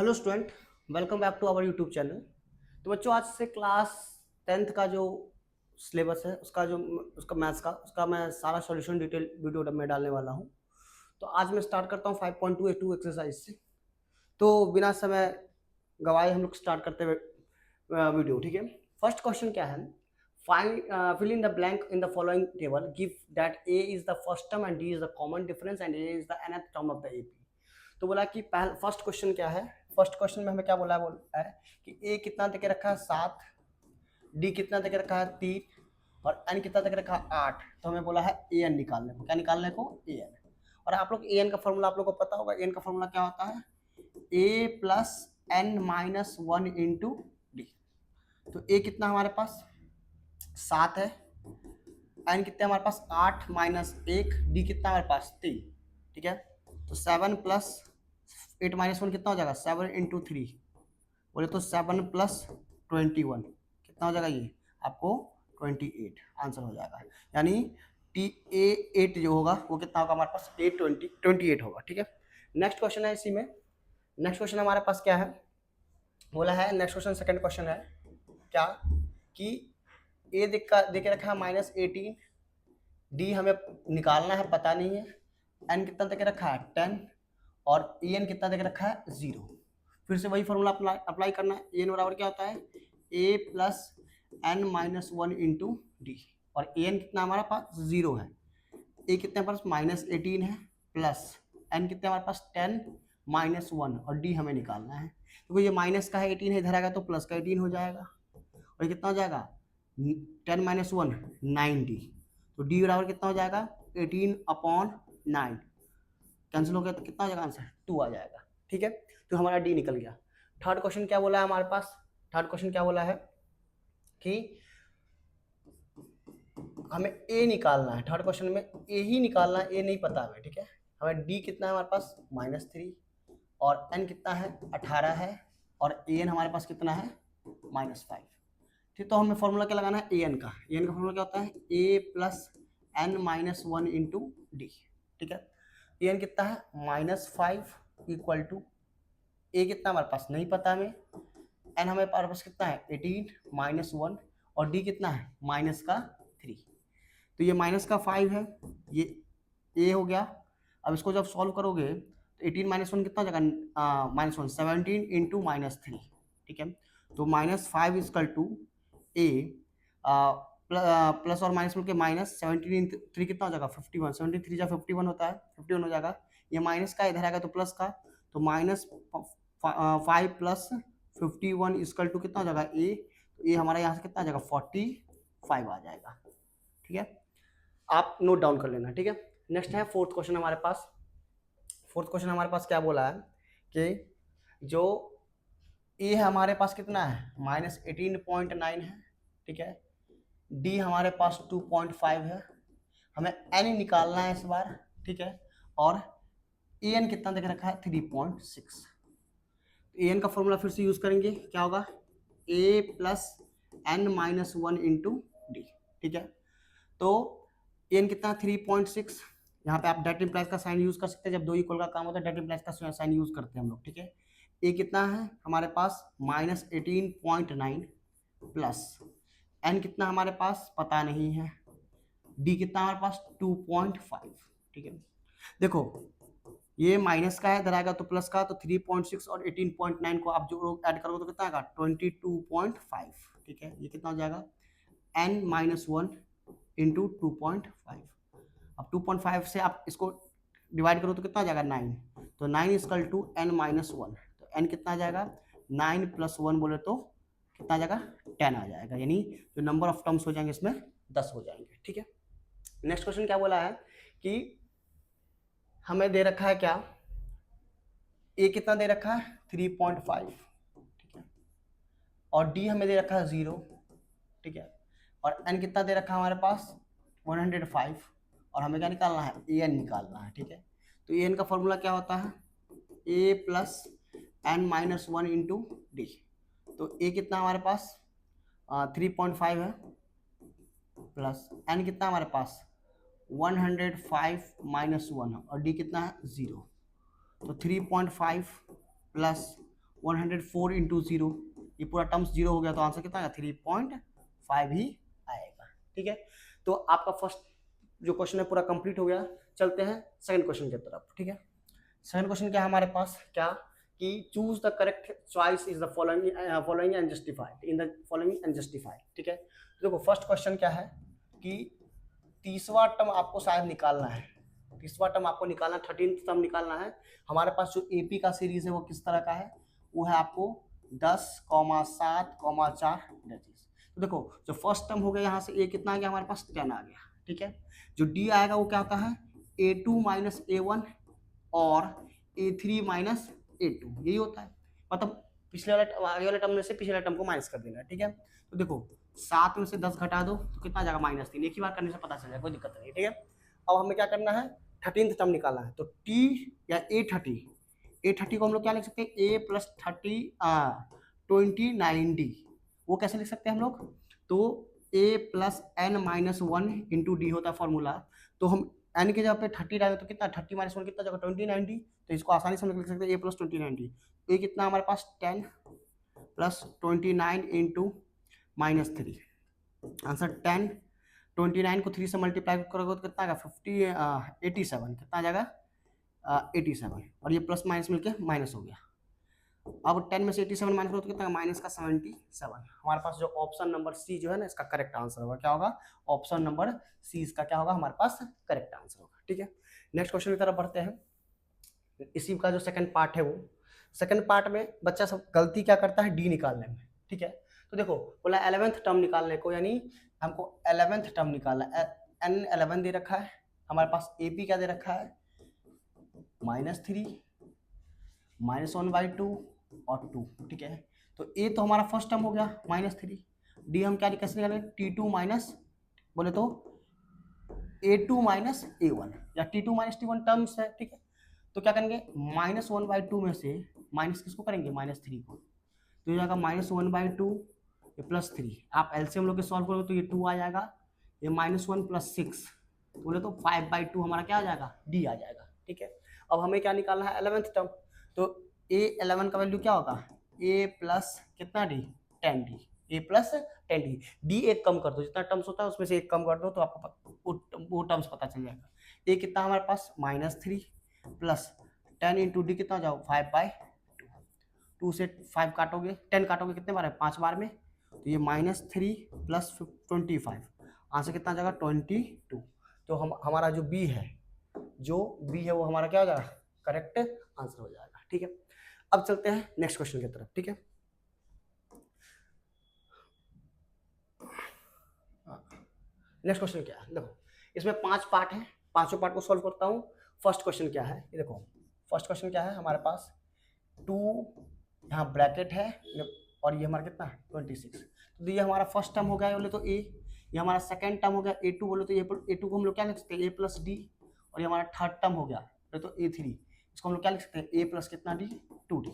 Hello student, welcome back to our YouTube channel. तो बच्चों, आज से क्लास 10th का जो सिलेबस है उसका मैथ्स का उसका मैं सारा सॉल्यूशन डिटेल वीडियो में डालने वाला हूं। तो आज मैं स्टार्ट करता हूं 5.2 एक्सरसाइज से। तो बिना समय गवाए हम लोग स्टार्ट करते हुए वीडियो, ठीक है। फर्स्ट क्वेश्चन क्या है? Find fill in the blank in the following table, give that a is the first term and d is the common difference and a is the nth term of the AP. तो बोला कि पहला first question क्या है? First question में हमें क्या बोला है कि ए कितना दे के रखा है 7, डी कितना दे के रखा है 3 और एन कितना दे के रखा है 8। तो हमें बोला है ए एन निकालने को। क्या निकालने को? A N. और आप लोग ए एन का फॉर्मूला आप लोग को पता होगा। ए एन का फॉर्मूला क्या होता है? A plus N minus 1 into D. तो ए कितना हमारे पास 7 है, एन कितना हमारे पास 8 माइनस 1, डी कितना हमारे पास 3, ठीक है। तो 7 प्लस 8 माइनस 1 कितना हो जाएगा? 7 इंटू 3 बोले तो 7 प्लस 21 कितना हो जाएगा? ये आपको 28 आंसर हो जाएगा। यानी टी ए 8 जो होगा वो कितना होगा हमारे पास? 28 होगा, ठीक है। नेक्स्ट क्वेश्चन है इसी में। नेक्स्ट क्वेश्चन हमारे पास क्या है बोला है? नेक्स्ट क्वेश्चन सेकंड क्वेश्चन है क्या कि ए दे के रखा है -18, डी हमें निकालना है, पता नहीं है, एन कितना दे के रखा है 10 और ए एन कितना दे के रखा है 0। फिर से वही फॉर्मूला अप्लाई करना है। ए एन बराबर क्या होता है? A plus N minus 1 into D. और ए एन कितना हमारे पास 0 है, ए कितने पास -18 है, प्लस एन कितने हमारे पास 10 माइनस 1 और डी हमें निकालना है। तो ये माइनस का है 18 है, इधर आएगा तो प्लस का 18 हो जाएगा। और ये कितना हो जाएगा? 10 माइनस 1 90। तो डी बराबर कितना हो जाएगा? 18/9 कैंसिल हो गया तो कितना हो जाएगा आंसर? 2 आ जाएगा, ठीक है। तो हमारा डी निकल गया। थर्ड क्वेश्चन क्या बोला है हमारे पास? थर्ड क्वेश्चन क्या बोला है कि हमें ए निकालना है। थर्ड क्वेश्चन में ए ही निकालना है, ए नहीं पता हमें, ठीक है। हमें डी कितना है हमारे पास? -3 और एन कितना है 18 है और ए एन हमारे पास कितना है -5, ठीक। तो हमें फॉर्मूला क्या लगाना है? ए एन का। ए एन का फॉर्मूला क्या होता है? A plus N minus 1 into D, ठीक है। ए एन कितना है -5 इक्वल टू ए कितना हमारे पास नहीं पता हमें, एन हमारे पास कितना है 18 माइनस 1 और डी कितना है माइनस का 3। तो ये माइनस का 5 है, ये ए हो गया। अब इसको जब सॉल्व करोगे तो 18 माइनस 1 कितना हो जाएगा? -1 17 इंटू -3, ठीक है। तो -5 इजकल टू ए प्लस और माइनस मिलकर -17 कितना हो जाएगा? 51। 73 जा 51 होता है, 51 हो जाएगा। ये माइनस का इधर आएगा तो प्लस का, तो -5 प्लस 51 इजकल टू कितना हो जाएगा? ए। तो ये हमारा यहाँ से कितना आ जाएगा? 45 आ जाएगा, ठीक है। आप नोट डाउन कर लेना, ठीक है। नेक्स्ट है फोर्थ क्वेश्चन हमारे पास। फोर्थ क्वेश्चन हमारे पास क्या बोला है कि जो ए हमारे पास कितना है -18.9 है, ठीक है। डी हमारे पास 2.5 है, हमें एन निकालना है इस बार, ठीक है। और ए एन कितना देख रखा है 3.6। ए एन का फॉर्मूला फिर से यूज करेंगे, क्या होगा? A plus N minus 1 into D, ठीक है। तो ए एन कितना 3.6। यहाँ पे आप डेट इम्प्लाइज का साइन यूज कर सकते हैं। जब दो इक्वल का काम होता है डेट इम्प्लाइज का साइन यूज करते हैं हम लोग, ठीक है। ए कितना है हमारे पास -18.9 प्लस एन कितना हमारे पास पता नहीं है, डी कितना हमारे पास 2.5, ठीक है। देखो ये माइनस का है, इधर आएगा तो प्लस का, तो 3.6 और 18.9 को आप जो ऐड करोगे तो कितना आएगा? 22.5, ठीक है। ये कितना हो जाएगा? n minus 1 into 2.5। अब 2.5 से आप इसको डिवाइड करो तो कितना आ जाएगा? 9। तो 9 इजकल टू n माइनस 1। तो n कितना आ जाएगा? 9 प्लस 1 बोले तो कितना आ जाएगा? 10 आ जाएगा। यानी जो नंबर ऑफ टर्म्स हो जाएंगे इसमें 10 हो जाएंगे, ठीक है। नेक्स्ट क्वेश्चन क्या बोला है कि हमें दे रखा है क्या? ए कितना दे रखा है 3.5, ठीक है। और डी हमें दे रखा है 0, ठीक है। और एन कितना दे रखा है हमारे पास 105 और हमें क्या निकालना है? ए एन निकालना है, ठीक है। तो ए एन का फॉर्मूला क्या होता है? A plus N minus 1 into D. तो ए कितना हमारे पास 3.5 है, प्लस एन कितना हमारे पास 105 माइनस 1 और डी कितना है 0। तो 3.5 प्लस 104 इंटू 0, ये पूरा टर्म्स 0 हो गया, तो आंसर कितना आएगा 3.5 ही आएगा। ठीक है, तो आपका फर्स्ट जो क्वेश्चन है पूरा कंप्लीट हो गया। चलते हैं सेकंड क्वेश्चन की तरफ। ठीक है, सेकंड क्वेश्चन क्या है हमारे पास, क्या कि choose the correct choice is the following and justified in the following and justified. ठीक है, तो देखो फर्स्ट क्वेश्चन क्या है कि तीसवा टर्म आपको शायद निकालना है, तीसवा टर्म आपको निकालना, 13th टर्म निकालना है। हमारे पास जो एपी का सीरीज है वो किस तरह का है, वो है आपको 10, 7, 4 डिजिट। तो देखो जो फर्स्ट टर्म हो गया यहाँ से ए कितना आ गया हमारे पास 10 आ गया। ठीक है, जो डी आएगा वो क्या होता है A2 माइनस A1 और A3 माइनस A2, यही होता है। मतलब पिछले वाला आगे वाले टर्म में से पिछले वाले टर्म को माइनस कर देना। ठीक है, तो देखो 7 में से 10 घटा दो तो कितना आ जाएगा -3, एक ही बार करने से पता चल जाएगा, कोई दिक्कत नहीं। ठीक है, अब हमें क्या करना है 13th टर्म निकालना है, तो टी या A30 को हम लोग क्या लिख सकते हैं A प्लस 29D, वो कैसे लिख सकते हैं हम लोग, तो A plus N minus 1 into D होता है फॉर्मूला। तो हम एन की जगह पे 30 डालें तो कितना 30 माइनस 1 कितना जगह 29D, तो इसको आसानी से हम लोग लिख सकते हैं A प्लस 29D। ए कितना हमारे पास 10 प्लस 29 इंटू -3, आंसर 10, 29 को 3 से मल्टीप्लाई करोगे तो कितना आएगा 87, कितना आ जाएगा 87, और ये प्लस माइनस मिलके माइनस हो गया। अब 10 में से 87 माइनस करो तो कितना माइनस का 77। हमारे पास जो ऑप्शन नंबर सी जो है ना इसका करेक्ट आंसर होगा, क्या होगा ऑप्शन नंबर सी इसका क्या होगा हमारे पास करेक्ट आंसर होगा। ठीक है, नेक्स्ट क्वेश्चन की तरफ बढ़ते हैं। इसी का जो सेकंड पार्ट है, वो सेकंड पार्ट में बच्चा सब गलती क्या करता है डी निकालने में। ठीक है, तो देखो बोला 11th टर्म निकालने को, यानी हमको 11th टर्म निकालना है। एन 11 दे रखा है, हमारे पास ए पी क्या दे रखा है -3, -1/2 और 2। ठीक है, तो ए तो हमारा फर्स्ट टर्म हो गया -3, डी हम क्या कैसे निकालेंगे T2 माइनस बोले तो A2 माइनस A1 या T2 माइनस T1 टर्म्स है। ठीक है, तो क्या करेंगे -1/2 में से माइनस किसको करेंगे -3 को, तो ये जाएगा -1/2 ये +3। आप एलसीएम लोग के सॉल्व करोगे तो ये 2 आ जाएगा, ये -1 + 6 बोले तो 5/2 हमारा क्या आ जाएगा डी आ जाएगा। ठीक है, अब हमें क्या निकालना है 11th टर्म, तो A11 का वैल्यू क्या होगा A प्लस कितना D 10D, A plus 10D, D एक कम कर दो, जितना टर्म्स होता है उसमें से एक कम कर दो तो आपको वो टर्म्स पता चल जाएगा। ए कितना हमारे पास -3 प्लस 10 इंटू डी कितना जाओ 5/2, 2 से 5 काटोगे 10 काटोगे कितने बार है 5 बार में, तो ये -3 प्लस 25, आंसर कितना जाएगा 22। तो हमारा जो बी है वो हमारा क्या हो जाएगा करेक्ट आंसर हो जाएगा। ठीक है, अब चलते हैं नेक्स्ट क्वेश्चन की तरफ। ठीक है, नेक्स्ट क्वेश्चन क्या है, देखो इसमें 5 पार्ट है, पांचों पार्ट को सॉल्व करता हूँ। फर्स्ट क्वेश्चन क्या है, ये देखो फर्स्ट क्वेश्चन क्या है हमारे पास 2 यहाँ ब्रैकेट है और ये हमारा कितना 26, तो ये हमारा फर्स्ट टर्म हो गया बोले तो ए, ये हमारा सेकंड टर्म हो गया A2 बोले तो A2 को हम लोग क्या लिख सकते हैं A प्लस डी, और ये हमारा थर्ड टर्म हो गया बोले तो A3, इसको हम लोग क्या लिख सकते हैं A प्लस कितना डी 2D।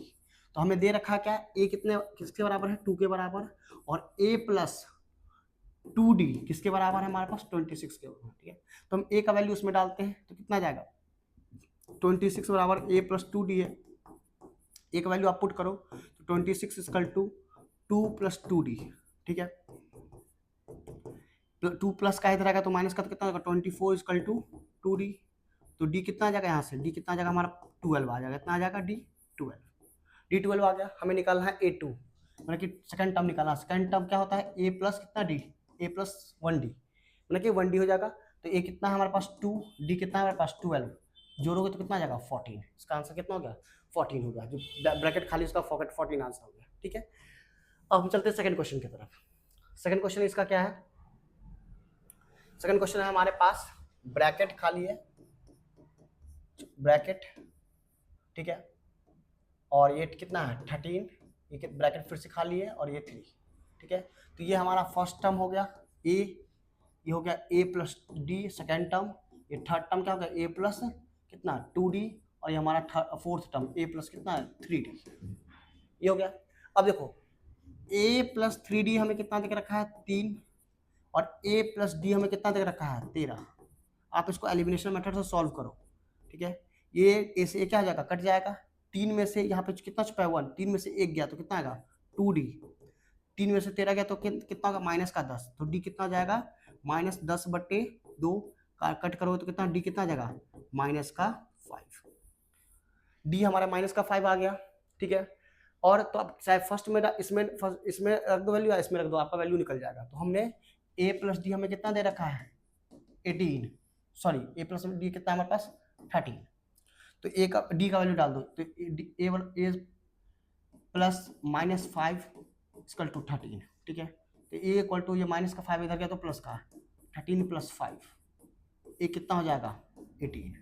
तो हमें दे रखा क्या A कितने किसके बराबर है 2 के बराबर, और A प्लस 2D किसके बराबर है हमारे पास 26 के बराबर। ठीक है, तो हम A का वैल्यू उसमें डालते हैं तो कितना जाएगा 26 बराबर A प्लस 2D है, A का वैल्यू आप पुट करो तो 26 इक्वल टू 2 प्लस 2D। ठीक है, 2 प्लस का इधर आएगा तो माइनस का तो कितना होगा 24 इक्वल टू 2D, तो D कितना आ जाएगा यहाँ से D कितना आ जाएगा हमारा 12 आ जाएगा, इतना आ जाएगा D12 आ गया। हमें निकालना है A2 मतलब कि सेकंड टर्म निकालना, सेकंड टर्म क्या होता है A प्लस कितना D A प्लस 1D मतलब कि 1D हो जाएगा, तो A कितना है हमारे पास 2, D कितना है हमारे पास 12, जोड़ोगे तो कितना आ जाएगा 14, इसका आंसर कितना हो गया 14 हो गया, जो ब्रैकेट खाली उसका 14 आंसर हो गया। ठीक है, अब हम चलते हैं सेकंड क्वेश्चन की तरफ। सेकंड क्वेश्चन इसका क्या है, सेकंड क्वेश्चन है हमारे पास ब्रैकेट खाली है, ब्रैकेट ठीक है, और ये कितना है 13, ये ब्रैकेट फिर से खाली है और ये 3। ठीक है, तो ये हमारा फर्स्ट टर्म हो गया A, ये हो गया A plus D second term, ये थर्ड टर्म क्या हो गया A प्लस कितना 2D, और ये हमारा फोर्थ टर्म A प्लस कितना है 3D, ये हो गया। अब देखो A प्लस 3D हमें कितना देख रखा है 3, और A प्लस D हमें कितना देख रखा है 13। आप इसको एलिमिनेशन मेथड से सॉल्व करो। ठीक है, ये A से क्या हो जाएगा कट जाएगा, 3 में से यहाँ पे कितना छुपा है 1, 3 में से 1 गया तो कितना आएगा 2d, 3 में से 13 गया तो कितना होगा माइनस का 10, तो d कितना जाएगा -10/2, कट करोगे तो कितना d कितना आ जाएगा -5, d हमारा -5 आ गया। ठीक है, और तो अब चाहे फर्स्ट में इसमें रख दो वैल्यू या इसमें रख दो, आपका वैल्यू निकल जाएगा। तो हमने a प्लस डी हमें कितना दे रखा है 18, सॉरी a प्लस डी कितना हमारे पास 13, तो a का d का वैल्यू डाल दो, तो a प्लस -5 इक्वल टू 13। ठीक है, तो a इक्वल टू ये माइनस का 5 इधर गया तो प्लस का 13 + 5, a कितना हो जाएगा 18।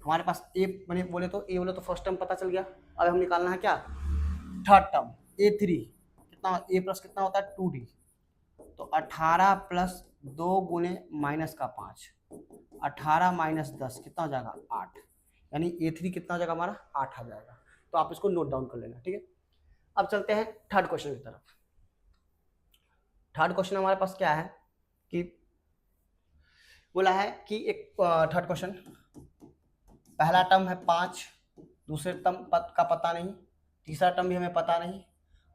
हमारे पास a बोले तो फर्स्ट टर्म पता चल गया। अब हम निकालना है क्या थर्ड टर्म a3, कितना a प्लस कितना होता है 2d, तो 18 + 2 गुने -5, 18 - 10 कितना हो जाएगा 8, यानी a3 कितना हो जाएगा हमारा 8 आ जाएगा। तो आप इसको नोट डाउन कर लेना। ठीक है, अब चलते हैं थर्ड क्वेश्चन की तरफ। थर्ड क्वेश्चन हमारे पास क्या है कि बोला है कि एक थर्ड क्वेश्चन, पहला टर्म है 5, दूसरे टर्म का पता नहीं, तीसरा टर्म भी हमें पता नहीं,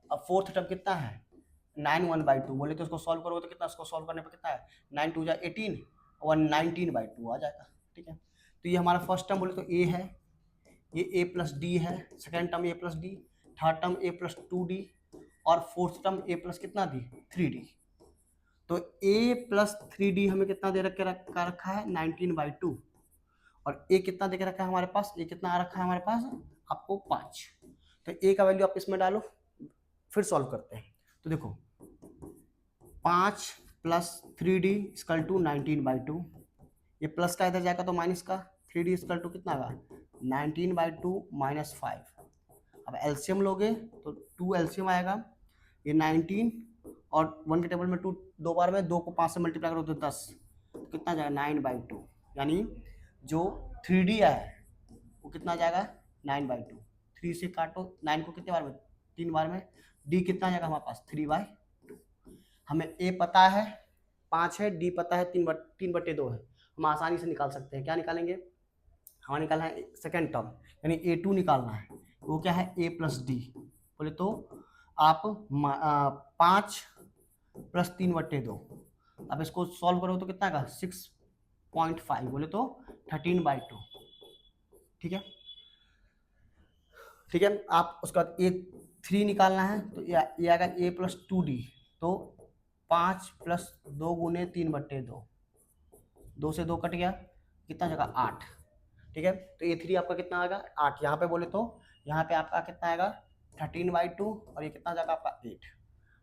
अब फोर्थ टर्म कितना है 9 1/2, बोले तो उसको सॉल्व करोगे तो कितना, उसको सॉल्व करने पर कितना है 9 2 = 18 और 19/2 आ जाएगा। ठीक है, तो ये हमारा फर्स्ट टर्म बोले तो a है, ये a प्लस डी है, second term a plus D, third term a plus 2d और फोर्थ टर्म a प्लस कितना दी 3d। तो a प्लस 3d हमें कितना दे रखा है 19/2, और a कितना दे के रखा है हमारे पास, a कितना आ रखा है हमारे पास आपको 5। तो a का वैल्यू आप इसमें डालो, फिर सॉल्व करते हैं। तो देखो 5 + 3d = 19/2, ये प्लस का इधर जाएगा तो माइनस का, 3d = कितना आएगा 19/2 - 5। अब एलसीएम लोगे तो 2 एलसीएम आएगा, ये 19 और 1 के टेबल में 2 दो बार में, 2 को 5 से मल्टीप्लाई करो तो 10, तो कितना जाएगा 9/2, यानी जो 3d है वो कितना जाएगा 9/2। 3 से काटो 9 को कितने बार में 3 बार में, d कितना जाएगा हमारे पास 3/2। हमें a पता है 5 है, d पता है 3/2 है, हम आसानी से निकाल सकते हैं। क्या निकालेंगे, हमारा निकालना है सेकेंड टर्म यानी a2 निकालना है, वो क्या है a प्लस डी, बोले तो आप 5 + 3/2, अब इसको सॉल्व करो तो कितना आएगा 6.5, बोले तो 13/2। ठीक है, ठीक है, आप उसका बाद a3 निकालना है, तो ये आएगा a प्लस 2d, तो 5 + 2 गुने 3/2, 2 से 2 कट गया, कितना जगह 8। ठीक है, तो a3 आपका कितना आएगा 8, यहाँ पे बोले तो यहाँ पे आपका कितना आएगा 13/2 और ये कितना जाएगा आपका 8।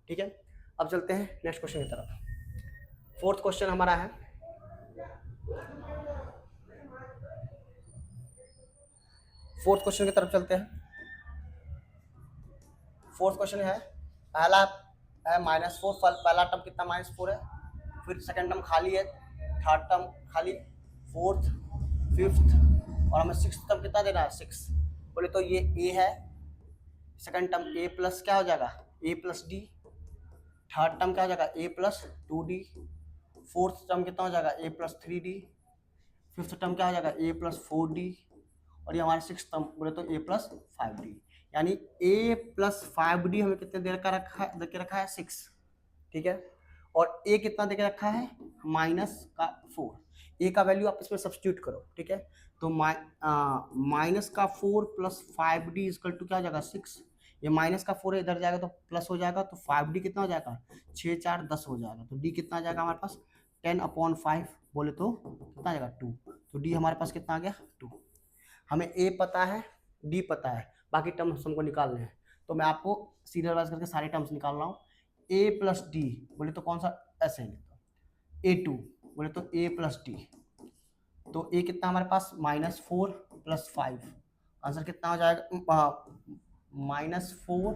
ठीक है, अब चलते हैं नेक्स्ट क्वेश्चन की तरफ। फोर्थ क्वेश्चन हमारा है, फोर्थ क्वेश्चन की तरफ चलते हैं। फोर्थ क्वेश्चन है, पहला है -4, पहला टर्म कितना -4 है, फिर सेकेंड टर्म खाली है, थर्ड टर्म खाली, फोर्थ, फिफ्थ और हमें सिक्स टर्म कितना देना है 6। बोले तो ये a है, सेकेंड टर्म a प्लस क्या हो जाएगा a plus D, third term क्या हो जाएगा a plus 2d, fourth term कितना हो जाएगा a plus 3d, fifth term क्या हो जाएगा a प्लस 4d और ये हमारे सिक्स टर्म बोले तो a प्लस 5d, यानी a प्लस 5d हमें कितने दे के रखा है 6। ठीक है, और a कितना दे के रखा है -4, a का वैल्यू आप इसमें सब्स्टिट्यूट करो। ठीक है, तो -4 + 5d = क्या हो जाएगा 6, ये -4 इधर जाएगा तो प्लस हो जाएगा, तो 5d कितना हो जाएगा 6 4 10 हो जाएगा, तो d कितना आ जाएगा हमारे पास 10/5, बोले तो कितना आ जाएगा 2, तो d हमारे पास कितना आ गया 2। हमें a पता है d पता है, बाकी टर्म्स हमको निकालने हैं, तो मैं आपको सीरियल वाइज करके सारे टर्म्स निकाल रहा हूँ। a + d बोले तो कौन सा ऐसे है, a2 बोले तो a + d, तो a कितना हमारे पास -4 + 5, आंसर कितना हो जाएगा -4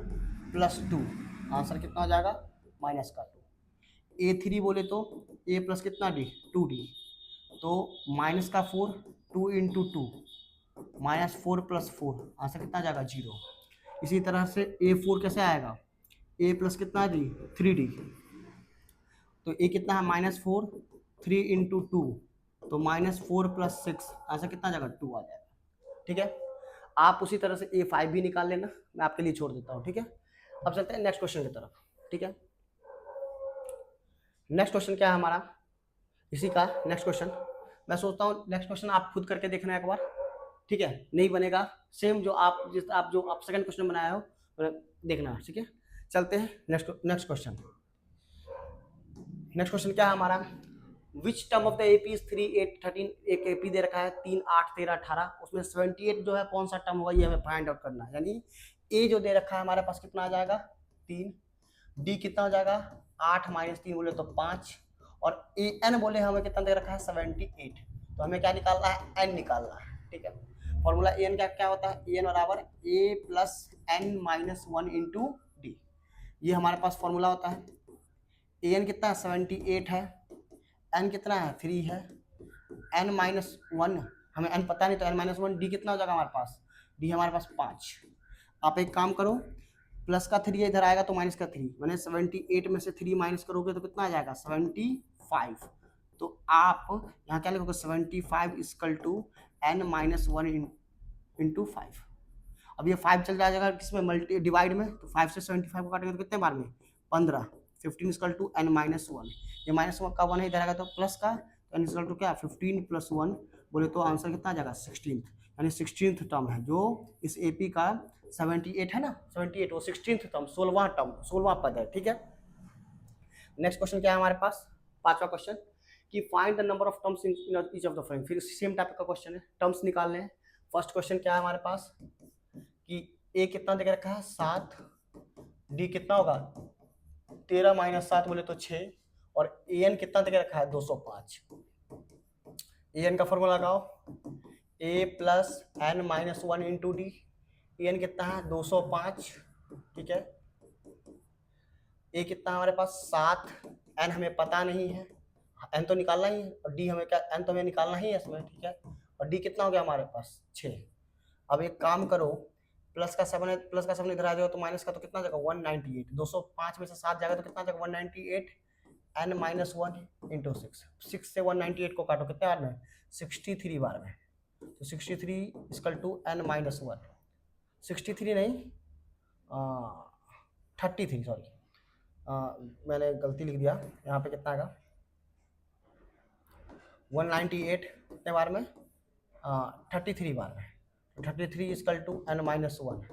+ 2, आंसर कितना हो जाएगा -2। a3 बोले तो a प्लस कितना d 2d, तो -4 2 × 2 -4 + 4, आंसर कितना जाएगा 0। इसी तरह से a4 कैसे आएगा, a प्लस कितना डी 3d, तो a कितना है -4 3 × 2, तो -4 + 6, आंसर कितना जाएगा 2 आ जाएगा। ठीक है, आप उसी तरह से A5 भी निकाल लेना, मैं आपके लिए छोड़ देता हूँ, ठीक है। अब चलते हैं नेक्स्ट क्वेश्चन की तरफ, ठीक है। नेक्स्ट क्वेश्चन क्या है हमारा, इसी का नेक्स्ट क्वेश्चन। मैं सोचता हूँ नेक्स्ट क्वेश्चन आप खुद करके देखना एक बार, ठीक है। नहीं बनेगा सेम जो आप सेकंड क्वेश्चन बनाया हो देखना, ठीक है। चलते हैं नेक्स्ट क्वेश्चन। नेक्स्ट क्वेश्चन क्या है हमारा, which term of the AP is 3, 8, 13। एक एपी दे रखा है 3, 8, 13, 18, उसमें 78 जो है कौन सा टर्म होगा ये हमें फाइंड आउट करना है। यानी ए जो दे रखा है हमारे पास कितना आ जाएगा 3, डी कितना हो जाएगा 8 माइनस 3 बोले तो 5, और ए एन बोले हमें कितना दे रखा है 78। तो हमें क्या निकालना है, एन निकालना है, ठीक है। फॉर्मूला ए एन क्या होता है, ए एन बराबर A plus N minus 1 into D, ये हमारे पास फॉर्मूला होता है। ए एन कितना 78 है, एन कितना है 3 है, एन माइनस 1 हमें एन पता नहीं तो एन माइनस 1, डी कितना हो जाएगा हमारे पास, डी हमारे पास 5। आप एक काम करो, प्लस का 3 इधर आएगा तो माइनस का 3, मैंने 78 में से 3 माइनस करोगे तो कितना आ जाएगा 75। तो आप यहाँ क्या लिखोगे 75 equal to n minus 1 into 5। अब ये 5 चल जाएगा किसमें मल्टी डिवाइड में, तो 5 से 75 को काटेंगे तो कितने बार में 15, 15 इक्वल टू एन माइनस 1, ये माइनस का 1 है इधर आएगा तो प्लस का, तो एन इक्वल टू क्या 15 प्लस 1 बोले तो आंसर कितना आ जाएगा 16th, यानी 16th टर्म है जो इस एपी का 78 है ना, 78 वो 16th टर्म 16वां पद है, ठीक है। नेक्स्ट क्वेश्चन क्या है हमारे पास, 5वां क्वेश्चन कि find the number of terms in each of the following. फिर सेम टाइप का क्वेश्चन है, टर्म्स निकालने हैं। फर्स्ट क्वेश्चन क्या है हमारे पास कि ए कितना दे रखा है 7, डी कितना होगा 13 माइनस 7 बोले तो 6, और ए एन कितना दे रखा है 205। ए एन का फॉर्मूला लगाओ, A plus N minus 1 into D, N कितना है 205, ठीक है। ए कितना हमारे पास 7, एन हमें पता नहीं है, एन तो निकालना ही है, और डी हमें क्या एन तो हमें निकालना ही है इसमें, ठीक है। और डी कितना हो गया हमारे पास 6। अब एक काम करो, प्लस का 7 है, प्लस का 7 इधर आ जाएगा तो माइनस का तो कितना जाएगा 198, 205 में से 7 जाएगा तो कितना जाएगा 198, एन माइनस 1 इंटू 6 से 198 को काटो कितने बार में 63 बार में, तो 63 इक्वल टू एन माइनस 1, 63 नहीं 33, सॉरी मैंने गलती लिख दिया, यहाँ पे कितना आएगा 198 कितने बार में 33 बार में, 33 equal to n minus 1,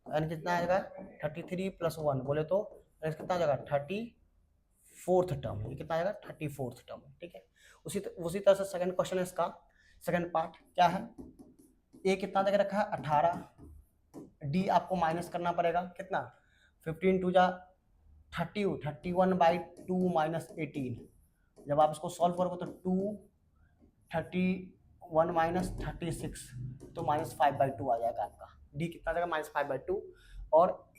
n कितना आएगा 33 प्लस 1 बोले तो एन कितना आ जाएगा 34th टर्म, ये कितना आएगा 34th टर्म, ठीक है। उसी तरह से सेकंड क्वेश्चन है इसका, सेकंड पार्ट क्या है, ए कितना दे रखा है 18, डी आपको माइनस करना पड़ेगा कितना 15 टू जा 30, 31/2 माइनस 18, जब आप इसको सॉल्व करोगे तो 2, 31 माइनस 36 तो -5/2 आ जाएगा आपका, डी कितना देगा -5/2, और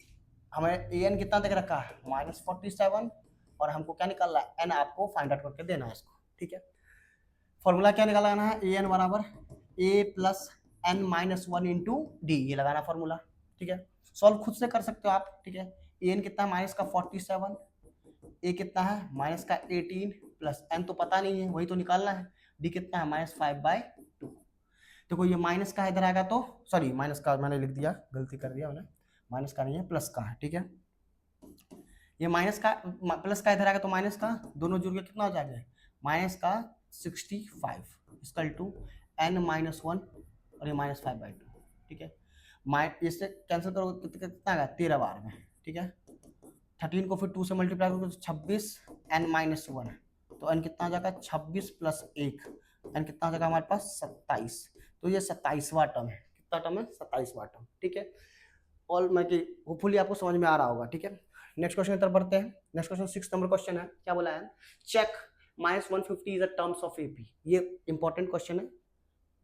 हमें ए एन कितना देख रखा है -47, और हमको क्या निकालना है एन आपको फाइंड आउट करके देना है इसको, ठीक है। फॉर्मूला क्या निकालना है, ए एन बराबर A plus N minus 1 into D, ये लगाना फॉर्मूला, ठीक है। सॉल्व खुद से कर सकते हो आप, ठीक है। ए एन कितना है माइनस का 47, ए कितना है माइनस का 18 प्लस एन तो पता नहीं है वही तो निकालना है, डी कितना है -5/2। देखो ये माइनस का इधर आएगा तो सॉरी माइनस का मैंने लिख दिया, गलती कर दिया मैंने, माइनस का नहीं है प्लस का है, ठीक है। ये माइनस का प्लस का इधर आएगा तो माइनस का, दोनों जुड़ के कितना हो जाएगा माइनस का 65 इक्वल टू एन माइनस 1 और ये -5/2, ठीक है। इससे कैंसिल करो कितना आएगा 13 बार में, ठीक है। 13 को फिर 2 से मल्टीप्लाई करोगे तो 26 एन माइनस 1, तो एन कितना आ जाएगा 26 प्लस 1, एन कितना आ जाएगा हमारे पास 27, तो ये 27वां टर्म है, कितना टर्म है 27वां टर्म, ठीक है। और मैं कि होपफुली आपको समझ में आ रहा होगा, ठीक है। नेक्स्ट क्वेश्चन की तरफ बढ़ते हैं। नेक्स्ट क्वेश्चन 6 नंबर क्वेश्चन है, क्या बोला है check -150 is the terms of AP. ये इंपॉर्टेंट क्वेश्चन है,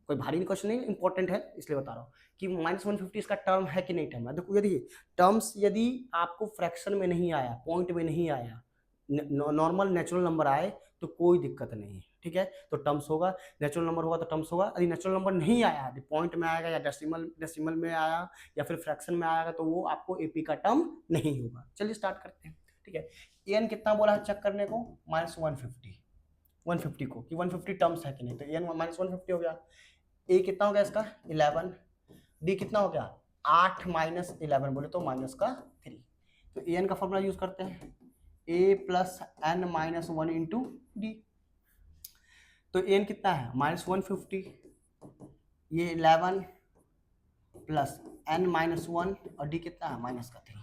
कोई भारी क्वेश्चन नहीं, इंपॉर्टेंट है इसलिए बता रहा हूँ कि -150 इसका टर्म है कि नहीं टर्म है। देखो यदि टर्म्स यदि आपको फ्रैक्शन में नहीं आया, पॉइंट में नहीं आया, नॉर्मल नेचुरल नंबर आए तो कोई दिक्कत नहीं है, ठीक है। तो टर्म्स होगा, नेचुरल नंबर होगा तो टर्म्स होगा। यदि नेचुरल नंबर नहीं आया, यदि पॉइंट में आएगा या डेसिमल में आया या फिर फ्रैक्शन में आएगा तो वो आपको एपी का टर्म नहीं होगा। चलिए स्टार्ट करते हैं, ठीक है। एन कितना बोला है चेक करने को -150 को कि 150 टर्म्स है कि नहीं, तो एन -150 हो गया। ए कितना हो गया इसका 11, डी कितना हो गया 8 माइनस 11 बोले तो माइनस का 3। तो ए एन का फॉर्मूला यूज करते हैं A plus N minus 1 into D. तो ए एन कितना है -150, ये 11 प्लस एन माइनस 1 और डी कितना है माइनस का 3।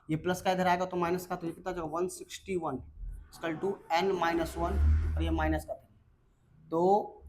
ये प्लस का इधर आएगा तो माइनस का, तो ये कितना जाएगा 161 इक्वल टू एन माइनस 1 और ये माइनस का 3। तो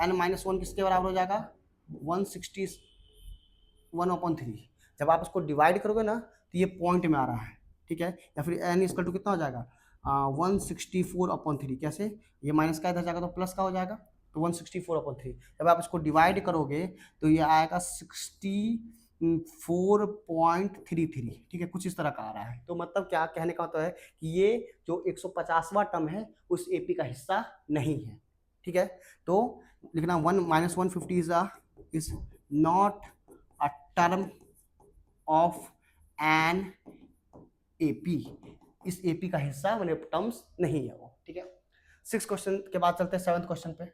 एन माइनस 1 किसके बराबर हो जाएगा 161/3। जब आप इसको डिवाइड करोगे ना तो ये पॉइंट में आ रहा है, ठीक है। या फिर एन इक्वल टू कितना हो जाएगा 164/3। कैसे, ये माइनस का इधर जाएगा तो प्लस का हो जाएगा, तो 164/3। जब आप इसको डिवाइड करोगे तो ये आएगा 64.33, ठीक है, कुछ इस तरह का आ रहा है। तो मतलब क्या कहने का होता है कि ये जो 150वां टर्म है उस एपी का हिस्सा नहीं है, ठीक है। तो लिखना 1-150 is not a term of an AP, इस एपी का हिस्सा मतलब टर्म्स नहीं है वो, ठीक है। 6 क्वेश्चन के बाद चलते हैं 7th क्वेश्चन पे।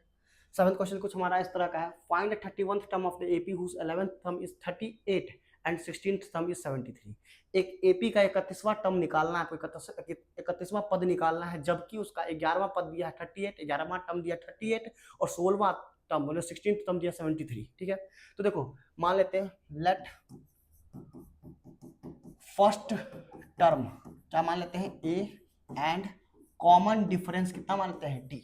7th क्वेश्चन कुछ हमारा इस तरह का है, find 31th term of the AP whose 11th term is 38 and 16th term is 73। एक एपी का 31वां टर्म निकालना है, 31वां पद निकालना है, जबकि उसका 11वां पद दिया है 38, 11वां टर्म दिया 38 और 16वां टर्म मतलब 16th टर्म दिया 73, ठीक है। तो देखो मान लेते हैं लेट फर्स्ट टर्म क्या मान लेते हैं ए एंड कॉमन डिफरेंस कितना मान लेते हैं डी,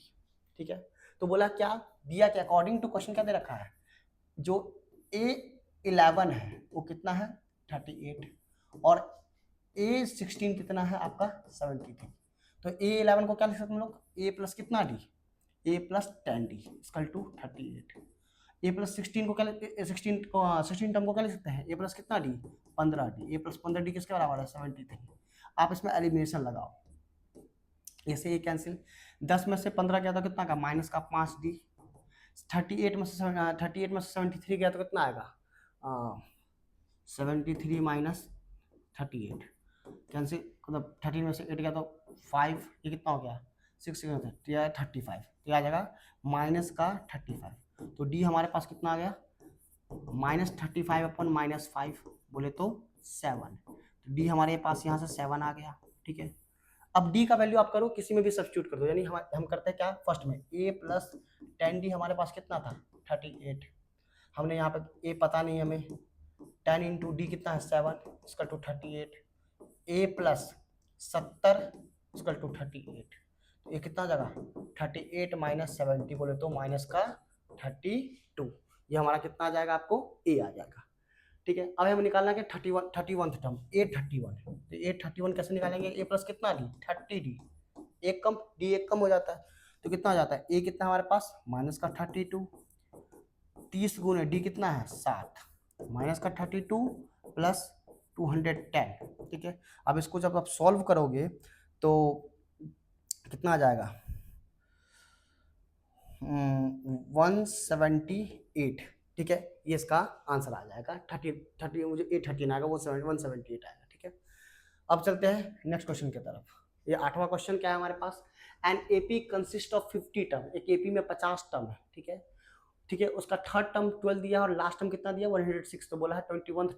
ठीक है। तो बोला क्या दिया, क्या अकॉर्डिंग टू क्वेश्चन क्या दे रखा है, जो A11 है वो कितना है 38 और A16 कितना है आपका 73। तो A11 को क्या लिख सकते हैं हम लोग, A प्लस कितना d, A plus 10D equal to 38। A प्लस 16 को क्या 16 टर्म को क्या लिख सकते हैं, A प्लस कितना D 15D, A plus 15D किसके बराबर है 73। आप इसमें एलिमिनेशन लगाओ, ऐसे ये कैंसिल, 10 में से 15 गया तो कितना का माइनस का 5D, 38 में से 73 गया तो कितना आएगा 73 माइनस 38 कैंसिल, मतलब 13 में से 8 गया तो 5, ये कितना हो गया 6 35, तो आ जाएगा माइनस का 35। तो डी हमारे पास कितना आ गया -35/-5 बोले तो 7। तो डी हमारे पास यहाँ से 7 आ गया, ठीक है। अब डी का वैल्यू आप करो किसी में भी सब्स्टिट्यूट कर दो, यानी हम करते हैं क्या फर्स्ट में a प्लस 10D हमारे पास कितना था 38, हमने यहाँ पे a पता नहीं हमें, 10 इंटू डी कितना है 7 इसका टू 38, a प्लस 70 इसका टू 38, तो ये कितना जाएगा 38 माइनस 70 बोले तो माइनस का 32, ये हमारा कितना आ जाएगा आपको a आ जाएगा, ठीक है। अब हमें निकालना है 31th टर्म A31, तो A31 कैसे निकालेंगे, A प्लस कितना डी 30D, एक कम डी एक कम हो जाता है तो कितना आ जाता है A कितना हमारे पास माइनस का 32, 30 गुने डी कितना है 7 माइनस का 32 प्लस 210, ठीक है। अब इसको जब आप सॉल्व करोगे तो कितना आ जाएगा 178, ठीक है, ये इसका आंसर आ जाएगा 30 मुझे 813 आएगा, वो 178 आएगा, ठीक है। अब चलते हैं नेक्स्ट क्वेश्चन की तरफ। ये 8वां क्वेश्चन क्या है हमारे पास, an AP consist of 50 term, एक एपी में 50 टर्म है, ठीक है, ठीक है। उसका थर्ड टर्म 12 दिया और लास्ट टर्म कितना दिया 106, तो बोला है 29th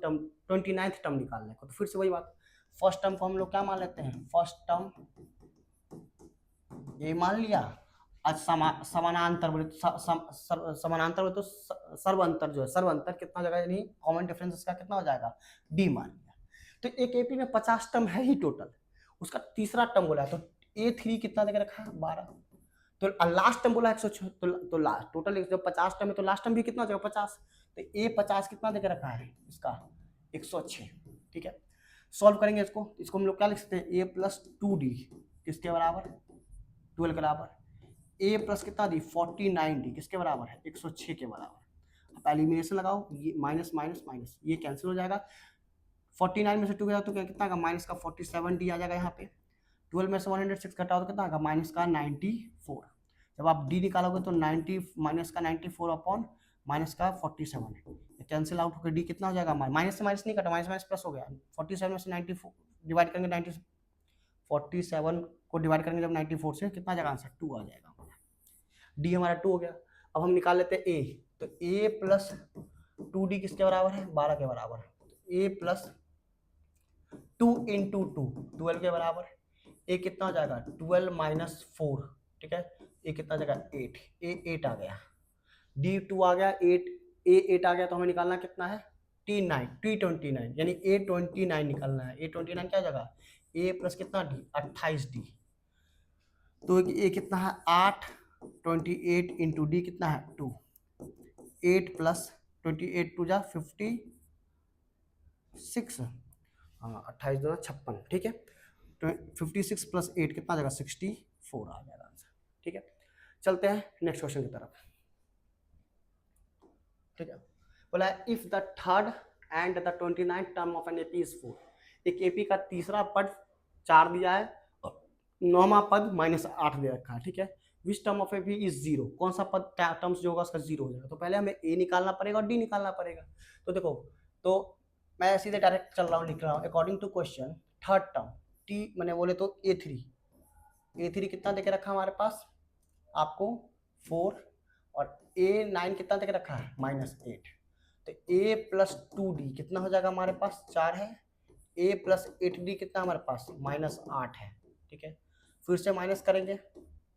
टर्म निकालने को। तो फिर से वही बात, फर्स्ट टर्म को हम लोग क्या मान लेते हैं, फर्स्ट टर्म ये मान लिया, आज समानांतर बोले समानांतर बोले तो सर्वांतर जो है, सर्वांतर कितना जगह यानी कॉमन डिफरेंस इसका कितना हो जाएगा डी मान लिया। तो एक एपी में 50 टर्म है ही टोटल, उसका तीसरा टर्म बोला तो A3 कितना देकर रखा है 12, तो लास्ट टर्म बोला 106, तो लास्ट टोटल जब 50 टर्म है तो लास्ट टर्म भी कितना हो जाएगा 50, तो A50 कितना देकर रखा है इसका 106, ठीक है। सॉल्व करेंगे इसको हम लोग क्या लिख सकते हैं A प्लस 2D किसके बराबर 12 के बराबर, A प्लस कितना दी 49D किसके बराबर है 106 के बराबर। अब एलिमिनेशन लगाओ, ये माइनस माइनस माइनस ये कैंसिल हो जाएगा, 49 में से 2 गया तो क्या कितना का माइनस का 47D आ जाएगा यहाँ पे, 12 में से 106 घटाओ तो कितना आएगा माइनस का 94। जब आप D निकालोगे तो 90 माइनस का 94 अपॉन माइनस का 47 कैंसिल आउट होकर D कितना हो जाएगा, माइनस से माइनस नहीं कटा, माइनस माइनस प्लस हो गया, 47 में से 94 डिवाइड करेंगे 47 को डिवाइड करेंगे जब 94 से कितना जाएगा आंसर 2 आ जाएगा, डी हमारा 2 हो गया। अब हम निकाल लेते हैं ए, तो ए प्लस 2d किसके बराबर है, 12 के बराबर। a प्लस 2 इंटू 2 12 के बराबर। a कितना हो जाएगा 12 माइनस 4, ठीक है। a कितना हो जाएगा 8, a 8 आ गया। d 2 आ गया, 8 a 8 आ गया, तो हमें निकालना कितना है T29 यानी A29 निकालना है। A29 क्या हो जाएगा a प्लस कितना d 28d, तो ये कितना है 8, 28 इंटू डी कितना है 2, 8 प्लस 28 टू जा 56, हाँ 28 दो 56, ठीक है। 56 प्लस 8 कितना आ जाएगा 64 आ जाएगा आंसर, ठीक है। चलते हैं नेक्स्ट क्वेश्चन की तरफ, ठीक है। बोला if the third and the 29th term of an AP is 4, एक एपी का तीसरा पद 4 दिया है और 9वां पद -8 दे रखा है, ठीक है। Which term of AP is 0, कौन सा पद टर्म्स जो होगा उसका 0 हो जाएगा। तो पहले हमें ए निकालना पड़ेगा और डी निकालना पड़ेगा। तो देखो, तो मैं सीधे डायरेक्ट चल रहा हूँ, लिख रहा हूँ according to question third term T मैंने बोले तो A3 कितना देके रखा हमारे पास आपको 4 और A9 कितना देके रखा है -8, तो A प्लस 2D कितना हो जाएगा हमारे पास 4 है, A प्लस 8D कितना हमारे पास -8 है, ठीक है। फिर से माइनस करेंगे,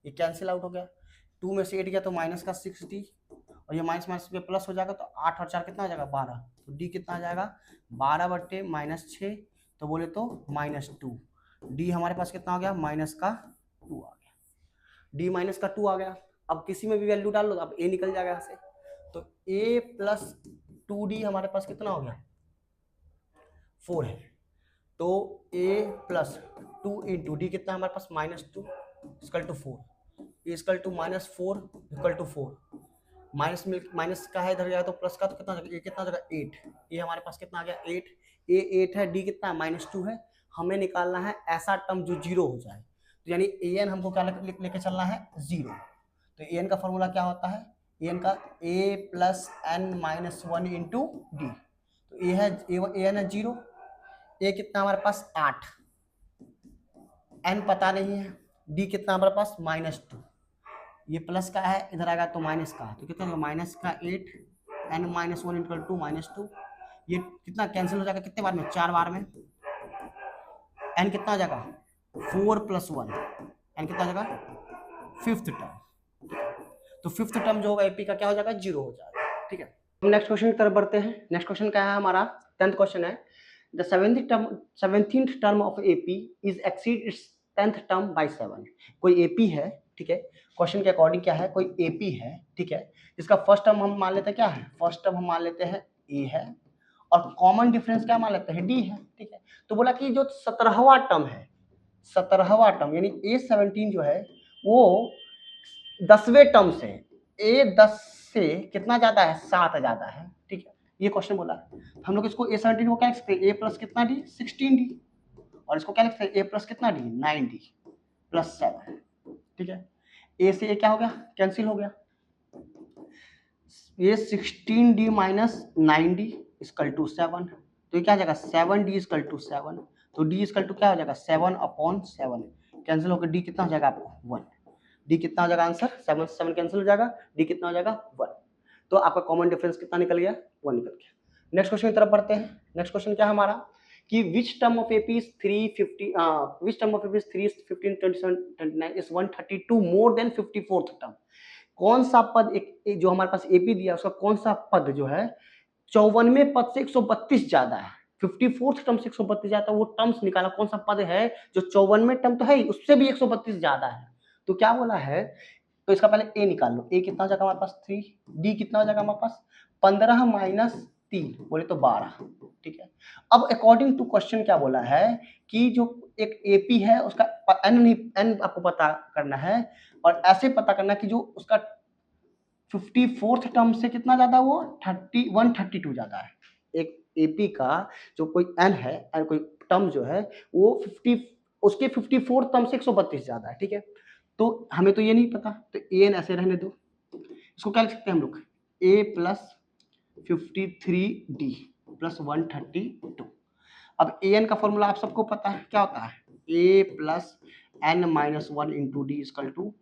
ये कैंसिल आउट हो गया, 2 में से 8 गया तो माइनस का 6D और ये माइनस माइनस में प्लस हो जाएगा, तो 8 और 4 कितना हो जाएगा 12, तो D कितना आ जाएगा 12/-6, तो बोले तो -2, D हमारे पास कितना हो गया -2 आ गया, D -2 आ गया। अब किसी में भी वैल्यू डाल लो, अब A निकल जाएगा यहाँ से, तो A प्लस 2D हमारे पास कितना हो गया 4 है, तो A प्लस 2 इंटू डी कितना हमारे पास -2 equal to 4, equal to -4 equal to 4, minus का है इधर गया तो प्लस का, तो कितना ये कितना हो जाएगा 8, ये हमारे पास कितना आ गया 8, A 8 है, डी कितना है -2 है। हमें निकालना है ऐसा टर्म जो 0 हो जाए, तो यानी an हमको क्या लेके चलना है 0। तो an का फॉर्मूला क्या होता है, an का a plus n minus 1 into D, तो a है an है 0, a कितना हमारे पास 8, n पता नहीं है, d कितना हमारे पास -2, ये प्लस का है इधर आएगा तो माइनस का, तो कितना होगा -8 n माइनस 1 इक्वल टू -2, ये कितना कैंसिल हो जाएगा कितने बार में 4 बार में, n कितना हो जाएगा 4 + 1, n कितना हो जाएगा 5th टर्म, तो 5th टर्म जो होगा एपी का क्या हो जाएगा 0 हो जाएगा, ठीक है। हम नेक्स्ट क्वेश्चन की तरफ बढ़ते हैं। नेक्स्ट क्वेश्चन क्या है हमारा 10th क्वेश्चन है, the 17th term of AP is exceed it's 10th term by 7। कोई एपी है, ठीक है, क्वेश्चन के अकॉर्डिंग क्या है, कोई एपी है, ठीक है, इसका फर्स्ट टर्म हम मान लेते हैं क्या है, फर्स्ट टर्म हम मान लेते हैं ए है और कॉमन डिफरेंस क्या मान लेते हैं डी है, ठीक है। तो बोला कि जो 17वां टर्म है, 17वां टर्म यानी A17 जो है वो 10वें टर्म से A10 से कितना ज्यादा है 7 ज्यादा है, ठीक है, ये क्वेश्चन बोला है। हम लोग इसको A17 को क्या लिख सकते हैं, A प्लस कितना डी 16D, और इसको क्या लिख सकते हैं A प्लस कितना डी 9D प्लस 7, ठीक है। A से A क्या हो गया कैंसिल हो गया, ये 16D minus 9D equal to 7, तो ये क्या हो जाएगा 7D इक्वल टू 7, तो D इक्वल टू क्या हो जाएगा 7/7, कैंसिल होकर D कितना हो जाएगा आपको 1, D कितना हो जाएगा आंसर 7 7 कैंसिल हो जाएगा, D कितना हो जाएगा 1, तो आपका कॉमन डिफरेंस कितना निकल गया 1 निकल गया। नेक्स्ट क्वेश्चन की तरफ बढ़ते हैं। नेक्स्ट क्वेश्चन क्या है हमारा कि which term of AP is 350 which term of AP is 3 15 27 29 is 132 more than 54th term. कौन सा पद एक जो हमारे पास एपी दिया उसका कौन सा पद जो है 54वें पद से 132 ज्यादा है, 54th टर्म से 132 ज्यादा, वो टर्म्स निकाला कौन सा पद है जो 54वें टर्म तो है उससे भी 132 ज्यादा है। तो क्या बोला है, तो इसका पहले ए निकाल लो, ए कितना हो जाएगा हमारे पास 3, डी कितना हो जाएगा हमारे पास 15 माइनस 3 बोले तो 12, ठीक है। अब अकॉर्डिंग टू क्वेश्चन क्या बोला है कि जो एक एपी है उसका एन नहीं एन आपको पता करना है और ऐसे पता करना कि जो उसका 54th टर्म से कितना ज्यादा वो 132 ज्यादा है। एक एपी का जो कोई एन है एन कोई टर्म जो है वो 50 उसके 54th टर्म से 132 ज्यादा है, ठीक है। तो हमें तो ये नहीं पता, तो ए एन ऐसे रहने दो, इसको क्या लिख सकते हैं हम लोग ए प्लस 53D प्लस 132। अब ए एन का फॉर्मूला आप सबको पता है क्या होता है, A plus N minus 1 into D equal to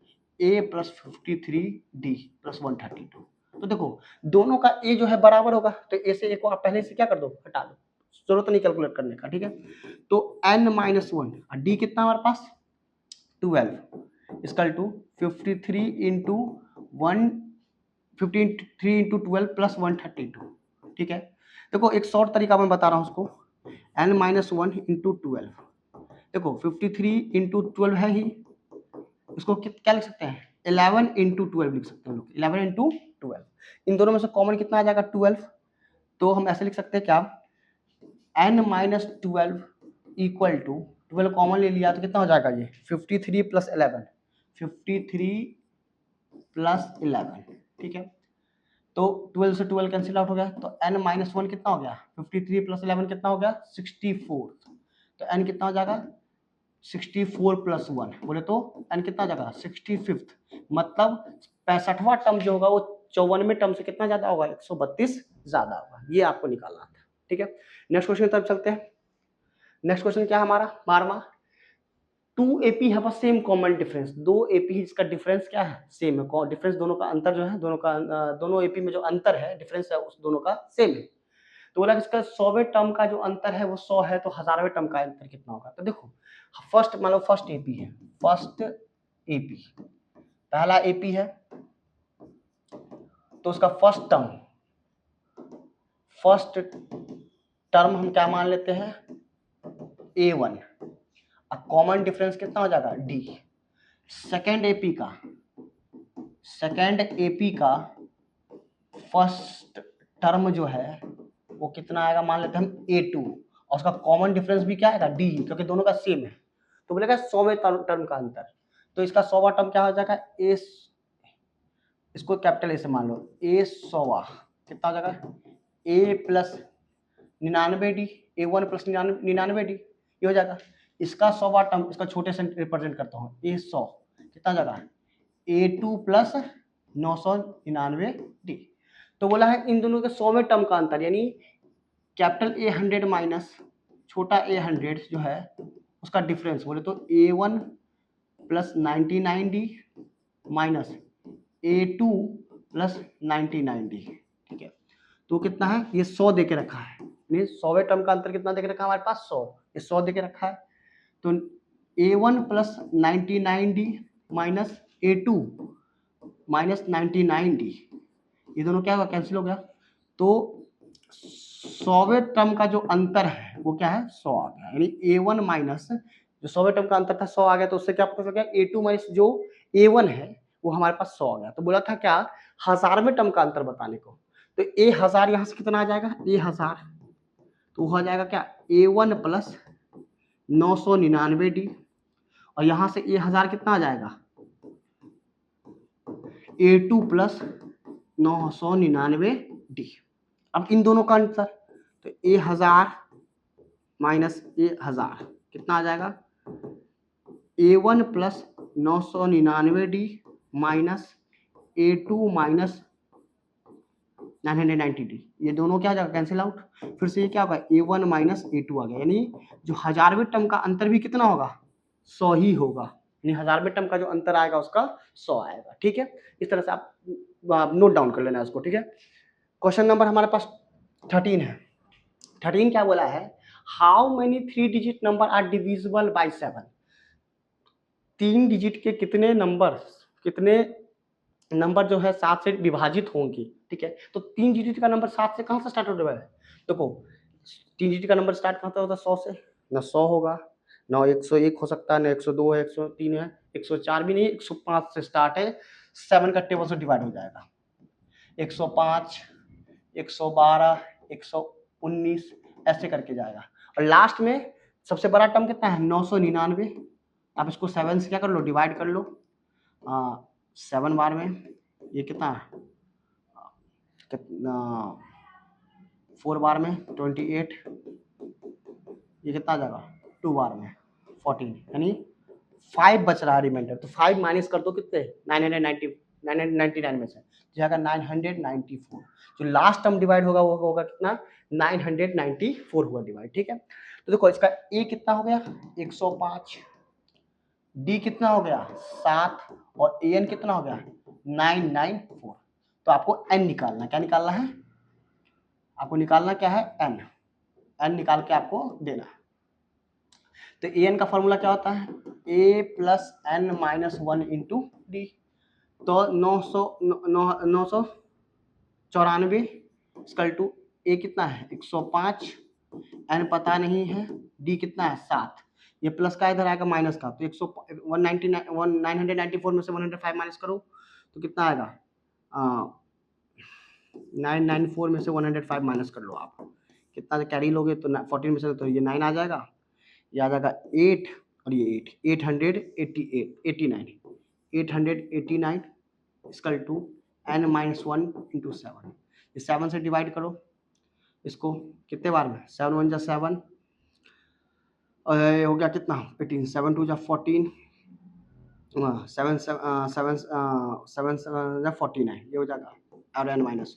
A plus 53D plus 132। तो देखो दोनों का ए जो है बराबर होगा, तो ए से ए को आप पहले से क्या कर दो, हटा दो, जरूरत नहीं कैलकुलेट करने का, ठीक है। तो n माइनस वन, डी कितना हमारे पास 12 equal to 53 into 1, 53 into 12 plus 132, ठीक है। देखो एक शॉर्ट तरीका मैं बता रहा हूँ उसको, n माइनस वन इंटू 12, देखो 53 इंटू 12 है ही, इसको क्या लिख सकते हैं 11 इंटू 12 लिख सकते हैं लोग, 11 इंटू 12, इन दोनों में से कॉमन कितना आ जाएगा 12, तो हम ऐसे लिख सकते हैं क्या, n minus 12 equal to 12 common ले लिया तो कितना हो जाएगा ये 53 प्लस 11, 53 प्लस 11, ठीक है। तो 12 से 12 कैंसिल आउट हो गया, तो n माइनस वन कितना हो गया 53 प्लस 11 कितना हो गया 64, तो n कितना हो जाएगा 64 प्लस वन, बोले तो n कितना जाएगा 65th, मतलब 65वां टर्म जो होगा वो 54वें टर्म से कितना ज्यादा होगा 132 ज्यादा होगा, ये आपको निकालना था, ठीक है। नेक्स्ट क्वेश्चन की तरफ चलते हैं। नेक्स्ट क्वेश्चन क्या है हमारा 12वां, two AP have a same common difference, दो एपी इसका डिफरेंस क्या है सेम है, डिफरेंस दोनों का अंतर जो है, दोनों एपी में जो अंतर है डिफरेंस है उस दोनों का सेम है। तो बोला इसका 100वें टर्म का जो अंतर है वो 100 है, तो 1000वें टर्म का अंतर कितना होगा, तो देखो फर्स्ट मान लो फर्स्ट एपी है, फर्स्ट एपी पहला एपी है, तो उसका फर्स्ट टर्म हम क्या मान लेते हैं A1, अब कॉमन डिफरेंस कितना हो जाएगा D। सेकेंड एपी का फर्स्ट टर्म जो है वो कितना आएगा मान लेते हैं हम A2, और उसका कॉमन डिफरेंस भी क्या आएगा D, क्योंकि दोनों का सेम है, तो बोलेगा 100वें टर्म का अंतर, तो इसका 100वां टर्म क्या हो जाएगा A, इसको कैपिटल ए से मान लो A 100वां कितना हो जाएगा A plus 99D, A1 plus 99D, ये हो जाएगा। इसका 100वां टर्म, इसका छोटे से रिप्रेजेंट करता हूँ A 100 कितना हो जाएगा A2 प्लस 999D, तो बोला है इन दोनों के 100वें टर्म का अंतर, यानी कैपिटल A 100 माइनस छोटा A 100 जो है उसका डिफरेंस, बोले तो A1 plus 99D minus A2 plus 99D, ठीक है। तो कितना है ये 100 दे के रखा है, 100वें टर्म का अंतर कितना दे के रखा है हमारे पास 100, ये 100 दे के रखा है, तो A1 plus 99D minus A2 minus 99D, ये दोनों क्या होगा कैंसिल हो गया, तो 100वें टर्म का जो अंतर है वो क्या है 100 आ गया, यानी A1 माइनस जो 100वें टर्म का अंतर था 100 आ गया, तो उससे क्या पता चल गया A2 माइनस जो A1 है वो हमारे पास 100 आ गया। तो बोला था क्या 1000वें टर्म का अंतर बताने को, तो A1000 यहाँ से कितना आ जाएगा A1000, तो हो जाएगा क्या A1 प्लस 999D, और यहाँ से A1000 कितना आ जाएगा A2 प्लस 999D। अब इन दोनों का अंतर, तो A1000 माइनस A1000 कितना आ जाएगा A1 plus 999D minus A2 minus 990D, ये दोनों क्या आ जाएगा कैंसिल आउट, फिर से ये क्या होगा A1 माइनस A2 आ गया, यानी जो 1000वें टर्म का अंतर भी कितना होगा 100 ही होगा, यानी 1000वें टर्म का जो अंतर आएगा उसका 100 आएगा, ठीक है। इस तरह से आप नोट डाउन कर लेना इसको, ठीक है। क्वेश्चन नंबर हमारे पास 13 है। 13 क्या बोला है, how many 3 digit number are divisible by 7, 3 digit के कितने नंबर जो है 7 से विभाजित होंगे, ठीक है। तो 3 डिजिट का नंबर 7 से कहाँ से स्टार्ट होता है, देखो 3 डिजिट का नंबर स्टार्ट कहाँ से होता है 100 से, ना 100 होगा ना 101 हो सकता है, ना 102 है, 103 है, 104 भी नहीं, 105 से स्टार्ट है, 7 का टेबल से डिवाइड हो जाएगा, 105, 112, 119 ऐसे करके जाएगा, और लास्ट में सबसे बड़ा टर्म कितना है 999, आप इसको 7 से क्या कर लो डिवाइड कर लो, 7 बार में ये कितना है कितना 4 बार में 28, ये कितना आ जाएगा 2 बार में 14, यानी 5 बच रहा है रिमाइंडर, तो 5 माइनस कर दो कितने 999 में से जाएगा 994, जो लास्ट टर्म डिवाइड होगा वो होगा कितना 994 हुआ डिवाइड, ठीक है। तो देखो इसका ए कितना हो गया 105, डी कितना हो गया 7, और ए एन कितना हो गया 994, तो आपको n निकालना, क्या निकालना है, आपको निकालना क्या है, n निकाल के आपको देना है। तो an का फॉर्मूला क्या होता है, a plus n minus 1 into D. तो 994 इक्वल टू a कितना है 105, n पता नहीं है, d कितना है 7, ये प्लस का इधर आएगा माइनस का, तो 994 में से 105 माइनस करो तो कितना आएगा, 994 में से 105 माइनस कर लो आप, कितना कैरी लोगे तो 14 में से तो ये 9 आ जाएगा, ये आ जाएगा 8 और ये 889 equal to n minus 1 into 7, इस 7 से डिवाइड करो इसको, कितने बार में, 7 1 जा 7 हो गया कितना 18, 7 2 जा 14, 7 जा 49, ये हो जाएगा और n माइनस 1,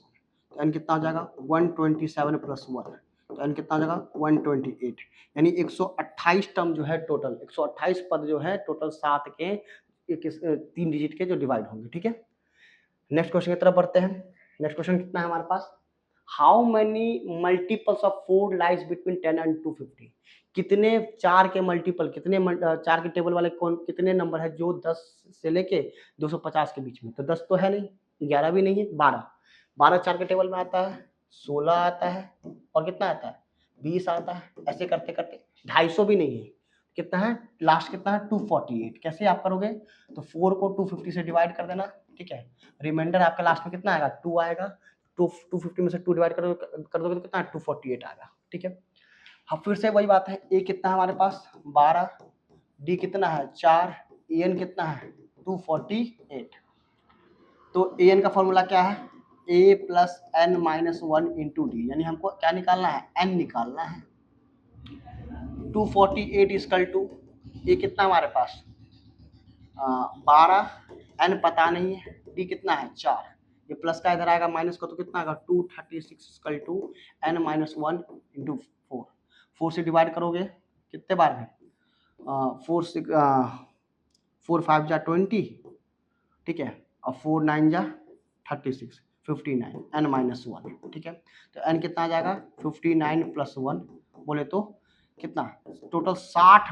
तो n कितना हो जाएगा 127 प्लस 1, तो n कितना हो जाएगा 128, यानी 128 टर्म जो है टोटल, 128 पद जो है टोटल 7 के 3 डिजिट के जो डिवाइड होंगे, ठीक है। नेक्स्ट क्वेश्चन की तरफ बढ़ते हैं। नेक्स्ट क्वेश्चन कितना है हमारे पास, how many multiples of 4 lies between 10 and 250, कितने 4 के मल्टीपल, कितने 4 के टेबल वाले कौन कितने नंबर है जो 10 से लेके 250 के बीच में, तो 10 तो है नहीं, 11 भी नहीं है, 12 4 के टेबल में आता है, 16 आता है और कितना आता है 20 आता है, ऐसे करते करते 250 भी नहीं है, कितना है लास्ट कितना है 248, कैसे आप करोगे, तो 4 को 250 से डिवाइड कर देना, ठीक है, रिमाइंडर आपका लास्ट में कितना आएगा 2 आएगा, 250 में से 2 डिवाइड कर दोगे तो कितना 248 आएगा, ठीक है। अब फिर से वही बात है, ए कितना है हमारे पास 12, डी कितना है 4, एन कितना है 248, तो एन का फॉर्मूला क्या है A plus N minus 1 into D, यानी हमको क्या निकालना है एन निकालना है। 248 इक्वल टू ए कितना हमारे पास 12, एन पता नहीं है, डी कितना है 4, ये प्लस का इधर आएगा माइनस का तो कितना आएगा 236 equal to n minus 1 into 4 से डिवाइड करोगे कितने बार में 4 5 जा 20, ठीक है, और 4 9 जा 36 59 एन माइनस 1, ठीक है, तो एन कितना आ जाएगा 59 प्लस 1 बोले तो कितना टोटल 60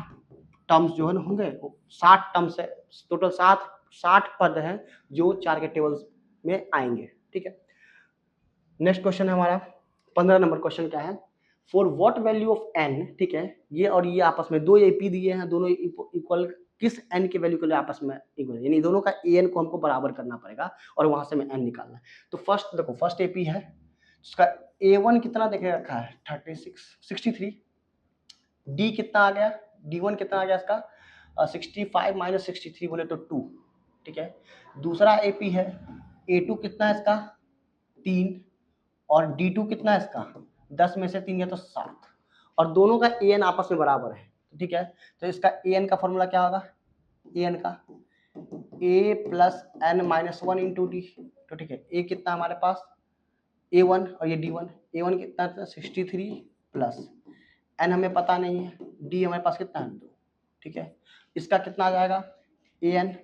टर्म्स जो है ना होंगे, 60 टर्म्स है टोटल, 60 पद हैं जो 4 के टेबल्स में आएंगे, ठीक है। नेक्स्ट क्वेश्चन है हमारा 15 नंबर क्वेश्चन क्या है, for what value of n, ठीक है, ये और ये आपस में दो एपी दिए हैं, दोनों इक्वल, किस n के वैल्यू के लिए आपस में इक्वल, यानी दोनों का an को हमको बराबर करना पड़ेगा और वहां से हमें n निकालना है। तो फर्स्ट देखो, फर्स्ट एपी है उसका a1 कितना देखे रखा है 63, d कितना आ गया, d1 कितना आ गया इसका 65 माइनस 63 बोले तो 2, ठीक है। दूसरा एपी है a2 कितना है इसका 3 और d2 कितना है इसका 10 में से 3 है तो 7, और दोनों का an आपस में बराबर है, ठीक है। तो इसका an का फॉर्मूला क्या होगा, an का a plus N minus 1 into D, तो ठीक है, a कितना हमारे पास a1 और ये d1, a1 कितना था 63 प्लस n हमें पता नहीं है, d हमारे पास कितना है 2, ठीक है। इसका कितना आ जाएगा an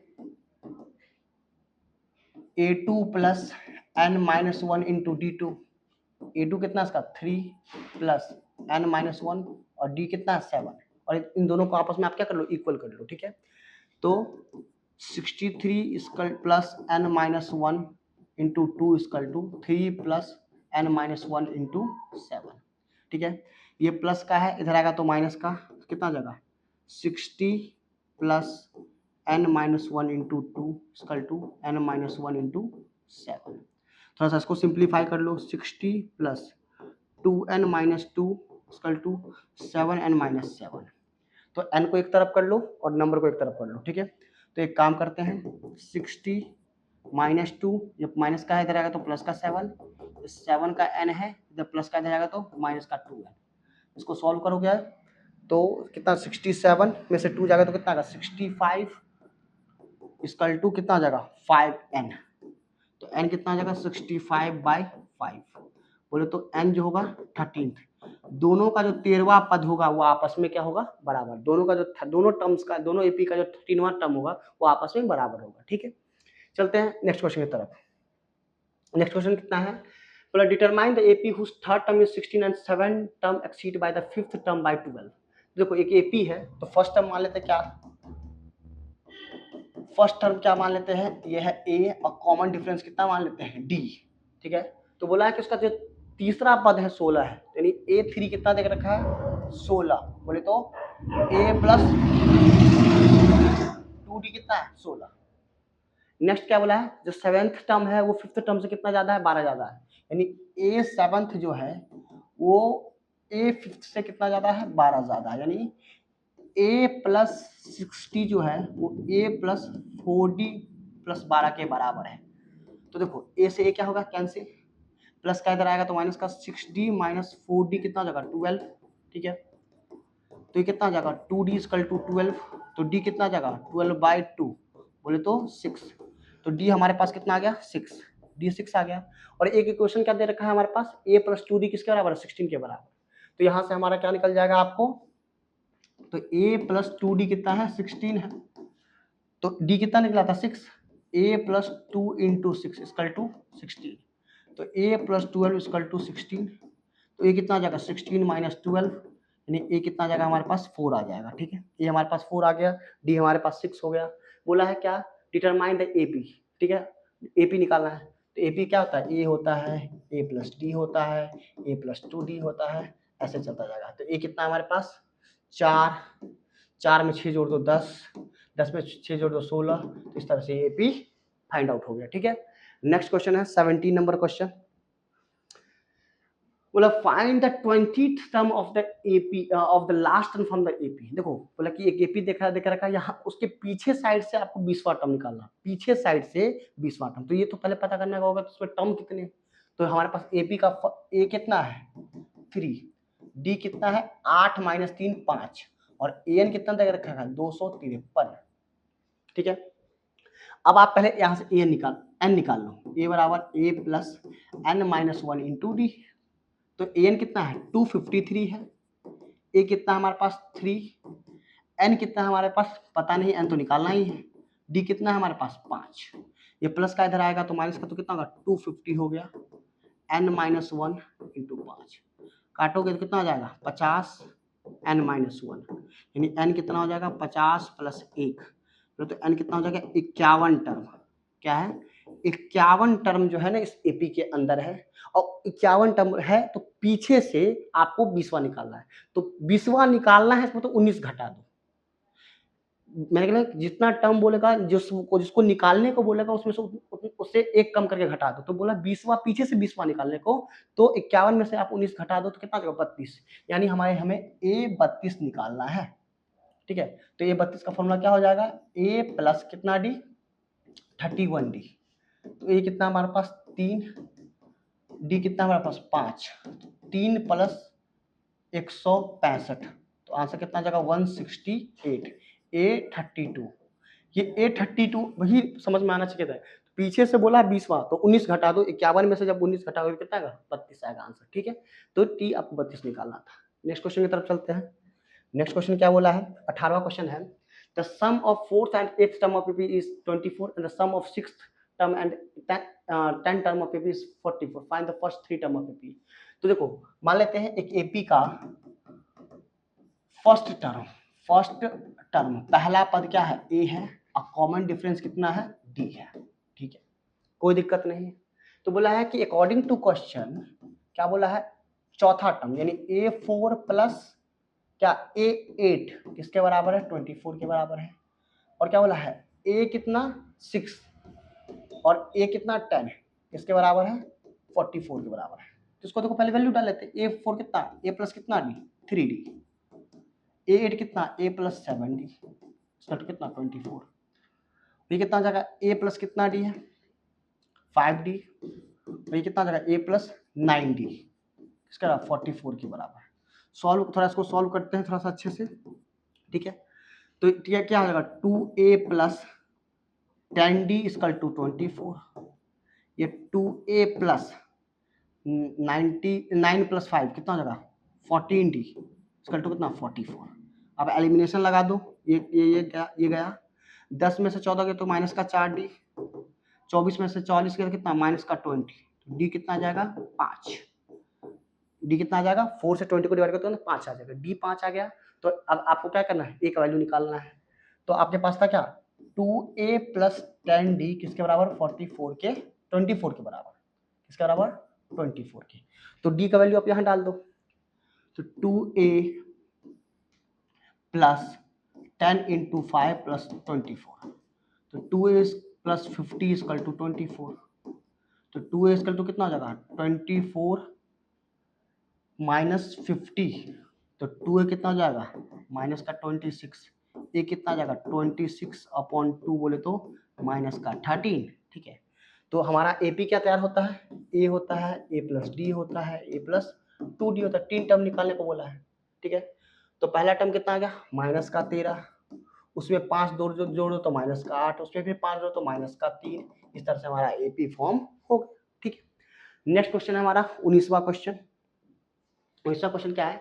a2 plus N minus 1 into d2, a2 कितना इसका 3 प्लस n माइनस 1 और d कितना 7, और इन दोनों को आपस में आप क्या कर लो इक्वल कर लो, ठीक है। तो 63 equal plus n minus 1 into 2 equal to 3 plus n minus 1 into 7, ठीक है। ये प्लस का है, इधर आएगा तो माइनस का, कितना आ जाएगा 60 plus n minus 1 into 2 equal to n minus 1 into 7। थोड़ा सा इसको सिंप्लीफाई कर लो, 60 plus 2n minus 2 equal to 7n minus 7, तो n को एक तरफ कर लो और नंबर को एक तरफ कर लो, ठीक है। तो एक काम करते हैं 60 माइनस 2, जब माइनस का है इधर आएगा तो प्लस का 7, 7 का n है, इधर प्लस का इधर आएगा तो माइनस का 2 है, इसको सॉल्व करोगे तो कितना 67 में से 2 जाएगा तो कितना आएगा 65 इक्वल टू कितना आ जाएगा 5n, तो n कितना आ जाएगा 65/5, बोले तो n जो होगा 13, दोनों का जो 13वां पद होगा वो आपस में क्या होगा बराबर, दोनों का जो दोनों टर्म्स का दोनों एपी का जो 13वां टर्म होगा वो आपस में बराबर होगा, ठीक है। चलते हैं नेक्स्ट क्वेश्चन की तरफ। नेक्स्ट क्वेश्चन कितना है, बोला determine the AP whose third term is 16 and seven term exceed by the fifth term by 12। देखो एक एपी है तो फर्स्ट टर्म मान लेते हैं क्या, फर्स्ट टर्म क्या मान लेते हैं, ये है ए, और कॉमन डिफरेंस कितना मान लेते हैं डी। ठीक है, तो बोला है कि उसका जो तीसरा पद है 16 है, यानी A3 कितना देख रखा है 16, बोले तो A प्लस 2D कितना है 16। नेक्स्ट क्या बोला है, जो सेवेंथ टर्म है वो फिफ्थ टर्म से कितना ज्यादा है 12 ज्यादा है, यानी A सेवेंथ जो है वो A फिफ्थ से कितना ज्यादा है 12 ज्यादा है, यानी A प्लस 60 जो है वो A प्लस 4D प्लस 12 के बराबर है। तो देखो A से A क्या होगा कैंसिल, प्लस का इधर आएगा तो माइनस का 6D माइनस 4D कितना हो जाएगा 12। ठीक है, तो ये कितना आ जाएगा 2D इक्वल टू 12, तो D कितना आ जाएगा 12/2, बोले तो 6, तो D हमारे पास कितना आ गया 6, D 6 आ गया। और एक इक्वेशन क्या दे रखा है हमारे पास, A प्लस 2D किसके बराबर है 16 के बराबर, तो यहाँ से हमारा क्या निकल जाएगा आपको, तो A प्लस 2D कितना है 16 है, तो D कितना निकला था 6, A plus 2 into 6 equal to 16, तो A प्लस 12 इक्वल टू 16, तो ये कितना आ जाएगा 16 माइनस 12, यानी A कितना आ जाएगा हमारे पास 4 आ जाएगा। ठीक है, A हमारे पास 4 आ गया, D हमारे पास 6 हो गया। बोला है क्या, डिटरमाइन द AP। ठीक है, AP निकालना है, तो AP क्या होता है, A होता है, A प्लस D होता है, A प्लस 2D होता है, ऐसे चलता जाएगा। तो A कितना हमारे पास 4, 4 में 6 जोड़ दो 10, 10 में 6 जोड़ दो 16, तो इस तरह से AP फाइंड आउट हो गया। ठीक है, नेक्स्ट क्वेश्चन है 17 नंबर क्वेश्चन, बोला find the 20th term of the AP of the last term from the AP. देखो बोला कि एक एपी देखा रखा है यहाँ, उसके पीछे साइड से आपको 20वां टर्म निकालना, पीछे साइड से 20वां टर्म, तो ये तो पहले पता करना होगा तो उसमें टर्म कितने, तो हमारे पास एपी का ए कितना है 3, डी कितना है 8 माइनस 3 5, और ए एन कितना दे रखा है 253। ठीक है, अब आप पहले यहाँ से ए एन निकाल लो, ए बराबर A plus N minus 1 into D, तो एन कितना है 253 है, ए कितना हमारे पास 3, एन कितना हमारे पास पता नहीं, एन तो निकालना ही है, डी कितना है हमारे पास 5, ये प्लस का इधर आएगा तो माइनस का, तो कितना होगा 250 हो गया, एन माइनस 1 इंटू 5, काटोगे तो कितना हो जाएगा 50 एन माइनस 1, यानी एन कितना हो जाएगा 50 प्लस 1, तो एन कितना हो जाएगा 51 टर्म। क्या है 51 टर्म जो है ना इस एपी के अंदर है, और 51 टर्म है तो पीछे से आपको 20वां निकालना है, तो 20वां निकालना है इसमें तो 19 घटा दो, मैंने कहा जितना टर्म बोलेगा जिसको निकालने को बोलेगा उसमें से उससे एक कम करके घटा दो, तो बोला 20वां पीछे से 20वां निकालने को, तो 51 में से आप 19 घटा दो तो कितना आ जाएगा 32, यानी हमें ए 32 निकालना है। ठीक है, तो ए 32 का फॉर्मूला क्या हो जाएगा, ए प्लस कितना डी 31D, तो ए कितना हमारे पास 3, डी कितना हमारे पास 5, 3 प्लस 165, तो आंसर कितना आ जाएगा 168, A32, ये A32 वही समझ में आना चाहिए था, पीछे से बोला 20वां तो 19 घटा दो, 51 में से जब 19 घटाओगे कितना आएगा 32 आएगा आंसर। ठीक है, तो टी आपको 32 निकालना था। नेक्स्ट क्वेश्चन की तरफ चलते हैं। नेक्स्ट क्वेश्चन क्या बोला है, 18वां क्वेश्चन है, the sum of 4th and 8th term of AP is 24 and the sum of 6th term and 10 term of AP is 44, find the first 3 term of AP. तो देखो मान लेते हैं एक एपी का फर्स्ट टर्म पहला पद क्या है ए है, और कॉमन डिफरेंस कितना है डी है। ठीक है, कोई दिक्कत नहीं है। तो बोला है कि अकॉर्डिंग टू क्वेश्चन क्या बोला है, चौथा टर्म यानी A4 प्लस क्या A8 किसके बराबर है 24 के बराबर है, और क्या बोला है A कितना 6 और A कितना 10 किसके बराबर है 44 के बराबर है। तो इसको देखो पहले वैल्यू डाल लेते हैं, A4 कितना A प्लस कितना D 3D, A8 कितना A प्लस 7D, इसका कितना 24, ये कितना आ जाएगा A प्लस कितना D है 5D, और ये कितना आ जाएगा A प्लस 9D, इसका 44 के बराबर है। सॉल्व थोड़ा इसको सॉल्व करते हैं थोड़ा सा अच्छे से। ठीक है, तो क्या आ जाएगा 2A plus 10D equal to 24, ये 2A प्लस 9 प्लस 5 कितना हो जाएगा 14D इक्वल टू कितना 44। अब एलिमिनेशन लगा दो, ये गया 10 में से 14 गए तो माइनस का 4D, 24 में से 44 गया कितना, माइनस का 20, तो डी कितना आ जाएगा 5। डी कितना आ जाएगा, 4 से 20 को डिवाइड करते हो ना 5 आ जाएगा, डी 5 आ गया। तो अब आपको क्या करना है, एक वैल्यू निकालना है। तो आपके पास था क्या, 2a प्लस 10d किसके बराबर, 44 के 24 के बराबर, किसके बराबर 24 के। तो d का वैल्यू आप यहाँ डाल दो, तो 2a प्लस 10 इंटू 5 प्लस 24, तो 2a प्लस 50 इक्वल टू 24, तो 2a इक्वल टू कितना हो जाएगा 24 माइनस 50, तो 2a कितना हो जाएगा माइनस का 26, ए कितना आ जाएगा 26 अपॉन 2 बोले तो माइनस का 13। ठीक है, तो हमारा एपी क्या तैयार होता है, ए होता है ए प्लस डी होता है ए प्लस 2d होता है, 3 टर्म निकालने को बोला है। ठीक है, तो पहला टर्म कितना आ गया माइनस का 13, उसमें 5 जोड़ो तो माइनस का 8, उसमें फिर 5 जोड़ो तो माइनस का 3, इस तरह से हमारा एपी फॉर्म हो गया। ठीक है, नेक्स्ट क्वेश्चन है हमारा 19वां क्वेश्चन। 19वां क्वेश्चन क्या है,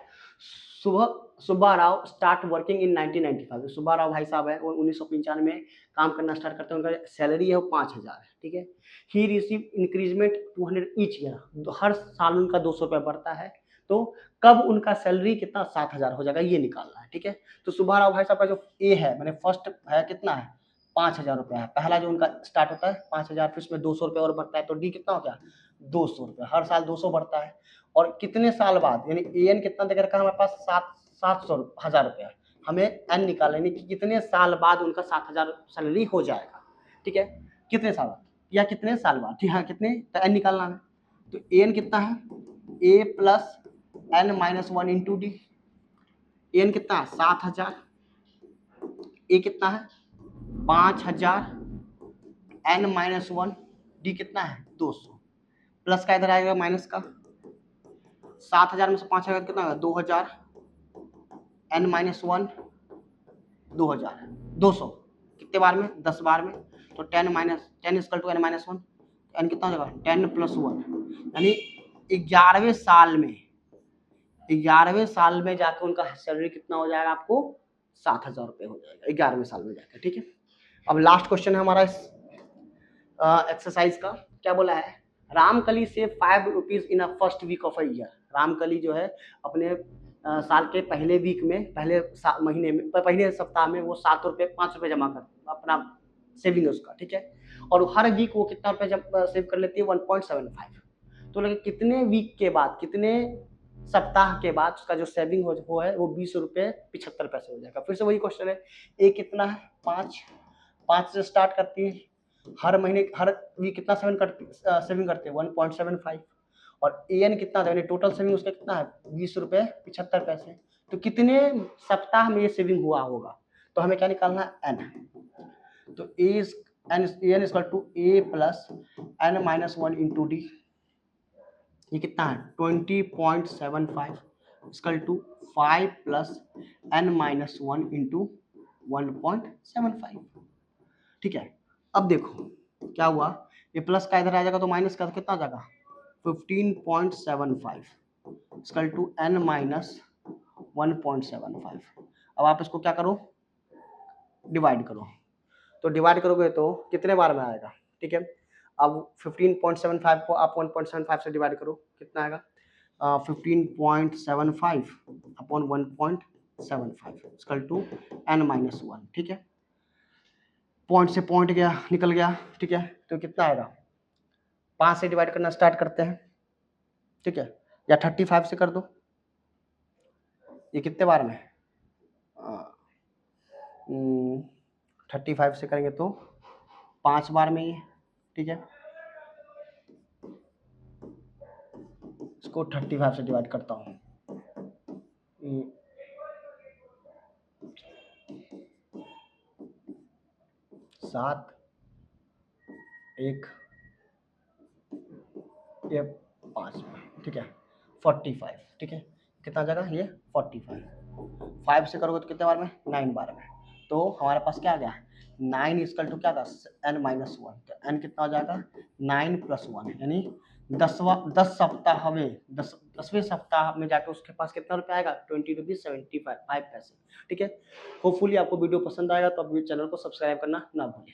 Subba Rao start working in 1995। Subba Rao भाई साहब है, वो 1995 में काम करना स्टार्ट करते हैं, उनका सैलरी है वो 5000 है। ठीक है, ही रिसीव इंक्रीजमेंट 200 ईच ईयर, हर साल उनका 200 रुपया बढ़ता है, तो कब उनका सैलरी कितना 7000 हो जाएगा, ये निकालना है। ठीक है, तो सुब्बा राव भाई साहब का जो ए है मैंने फर्स्ट है कितना है 5000 रुपया है, पहला जो उनका स्टार्ट होता है 5000, फिर उसमें 200 रुपया और बढ़ता है, तो डी कितना हो गया 200 रुपया, हर साल 200 बढ़ता है। और कितने साल बाद, यानी ए एन कितना दे रखा है हमारे पास 700 रुपया, हमें एन निकालेंगे कि कितने साल बाद उनका 7000 सैलरी हो जाएगा। ठीक है, कितने साल बाद या कितने साल बाद, ठीक है कितने, तो एन निकालना है। तो ए एन कितना है A plus N minus 1 into D, N कितना है 7000, ए कितना है 5000, एन माइनस 1, डी कितना है 200, प्लस का इधर आएगा माइनस का, 7000 में से 5000 कितना होगा 2000, एन माइनस 1 2000, 200 कितने बार में 10 बार में, तो 10 equal to n minus 1, n कितना हो जाएगा 10 प्लस 1, यानी 11वें साल में जाके उनका सैलरी कितना हो जाएगा आपको 7000 रुपये हो जाएगा 11वें साल में जाकर। ठीक है, अब लास्ट क्वेश्चन है हमारा इस एक्सरसाइज का, क्या बोला है, रामकली से 5 rupees in a first week of a year. Ramkali जो है अपने साल के पहले वीक में, पहले महीने में, पहले सप्ताह में वो 7 रुपये 5 रुपये जमा कर अपना सेविंग है उसका। ठीक है, और हर वीक वो कितना रुपये सेव कर लेती है 1.75, तो लगे कितने वीक के बाद, कितने सप्ताह के बाद उसका जो सेविंग हो है वो 20 रुपये 75 पैसे हो जाएगा। फिर से वही क्वेश्चन है, ए कितना है 5 से स्टार्ट करती है, हर महीने हर वीक कितना सेविंग करते हैं 1.75, और ए एन कितना था, टोटल सेविंग उसका कितना है 20 रुपये 75 पैसे, तो कितने सप्ताह में ये सेविंग हुआ होगा, तो हमें क्या निकालना है एन, तो n equal to A plus N minus 1 into D, ये कितना है 20.75 equal to 5 plus N minus 1 into 1.75। ठीक है, अब देखो क्या हुआ, ये प्लस का इधर आ जाएगा तो माइनस का कितना आ जाएगा 15.75 इक्वल टू एन माइनस 1.75। अब आप इसको क्या करो डिवाइड करो, तो डिवाइड करोगे तो कितने बार में आएगा। ठीक है, अब 15.75 को आप 1.75 से डिवाइड करो, कितना आएगा 15.75 upon 1.75 equal to n minus 1। ठीक है, पॉइंट से पॉइंट गया निकल गया। ठीक है, तो कितना आएगा 5 से डिवाइड करना स्टार्ट करते हैं। ठीक है, या 35 से कर दो, ये कितने बार में 35 से करेंगे तो 5 बार में ये। ठीक है, इसको 35 से डिवाइड करता हूँ, 7 1 ये 5 में। ठीक है, 45। ठीक है, कितना जाएगा ये 45, 5 से करोगे तो कितने बार में 9 बार में, तो हमारे पास क्या आ गया 9 इक्वल टू क्या था एन माइनस 1, तो एन कितना हो जाएगा 9 प्लस 1, यानी 10 सप्ताह में 10वें सप्ताह में जाके उसके पास कितना रुपया आएगा 20 रुपीज 75 पैसे। ठीक है, होपफुली आपको वीडियो पसंद आएगा तो आप चैनल को सब्सक्राइब करना ना भूलें।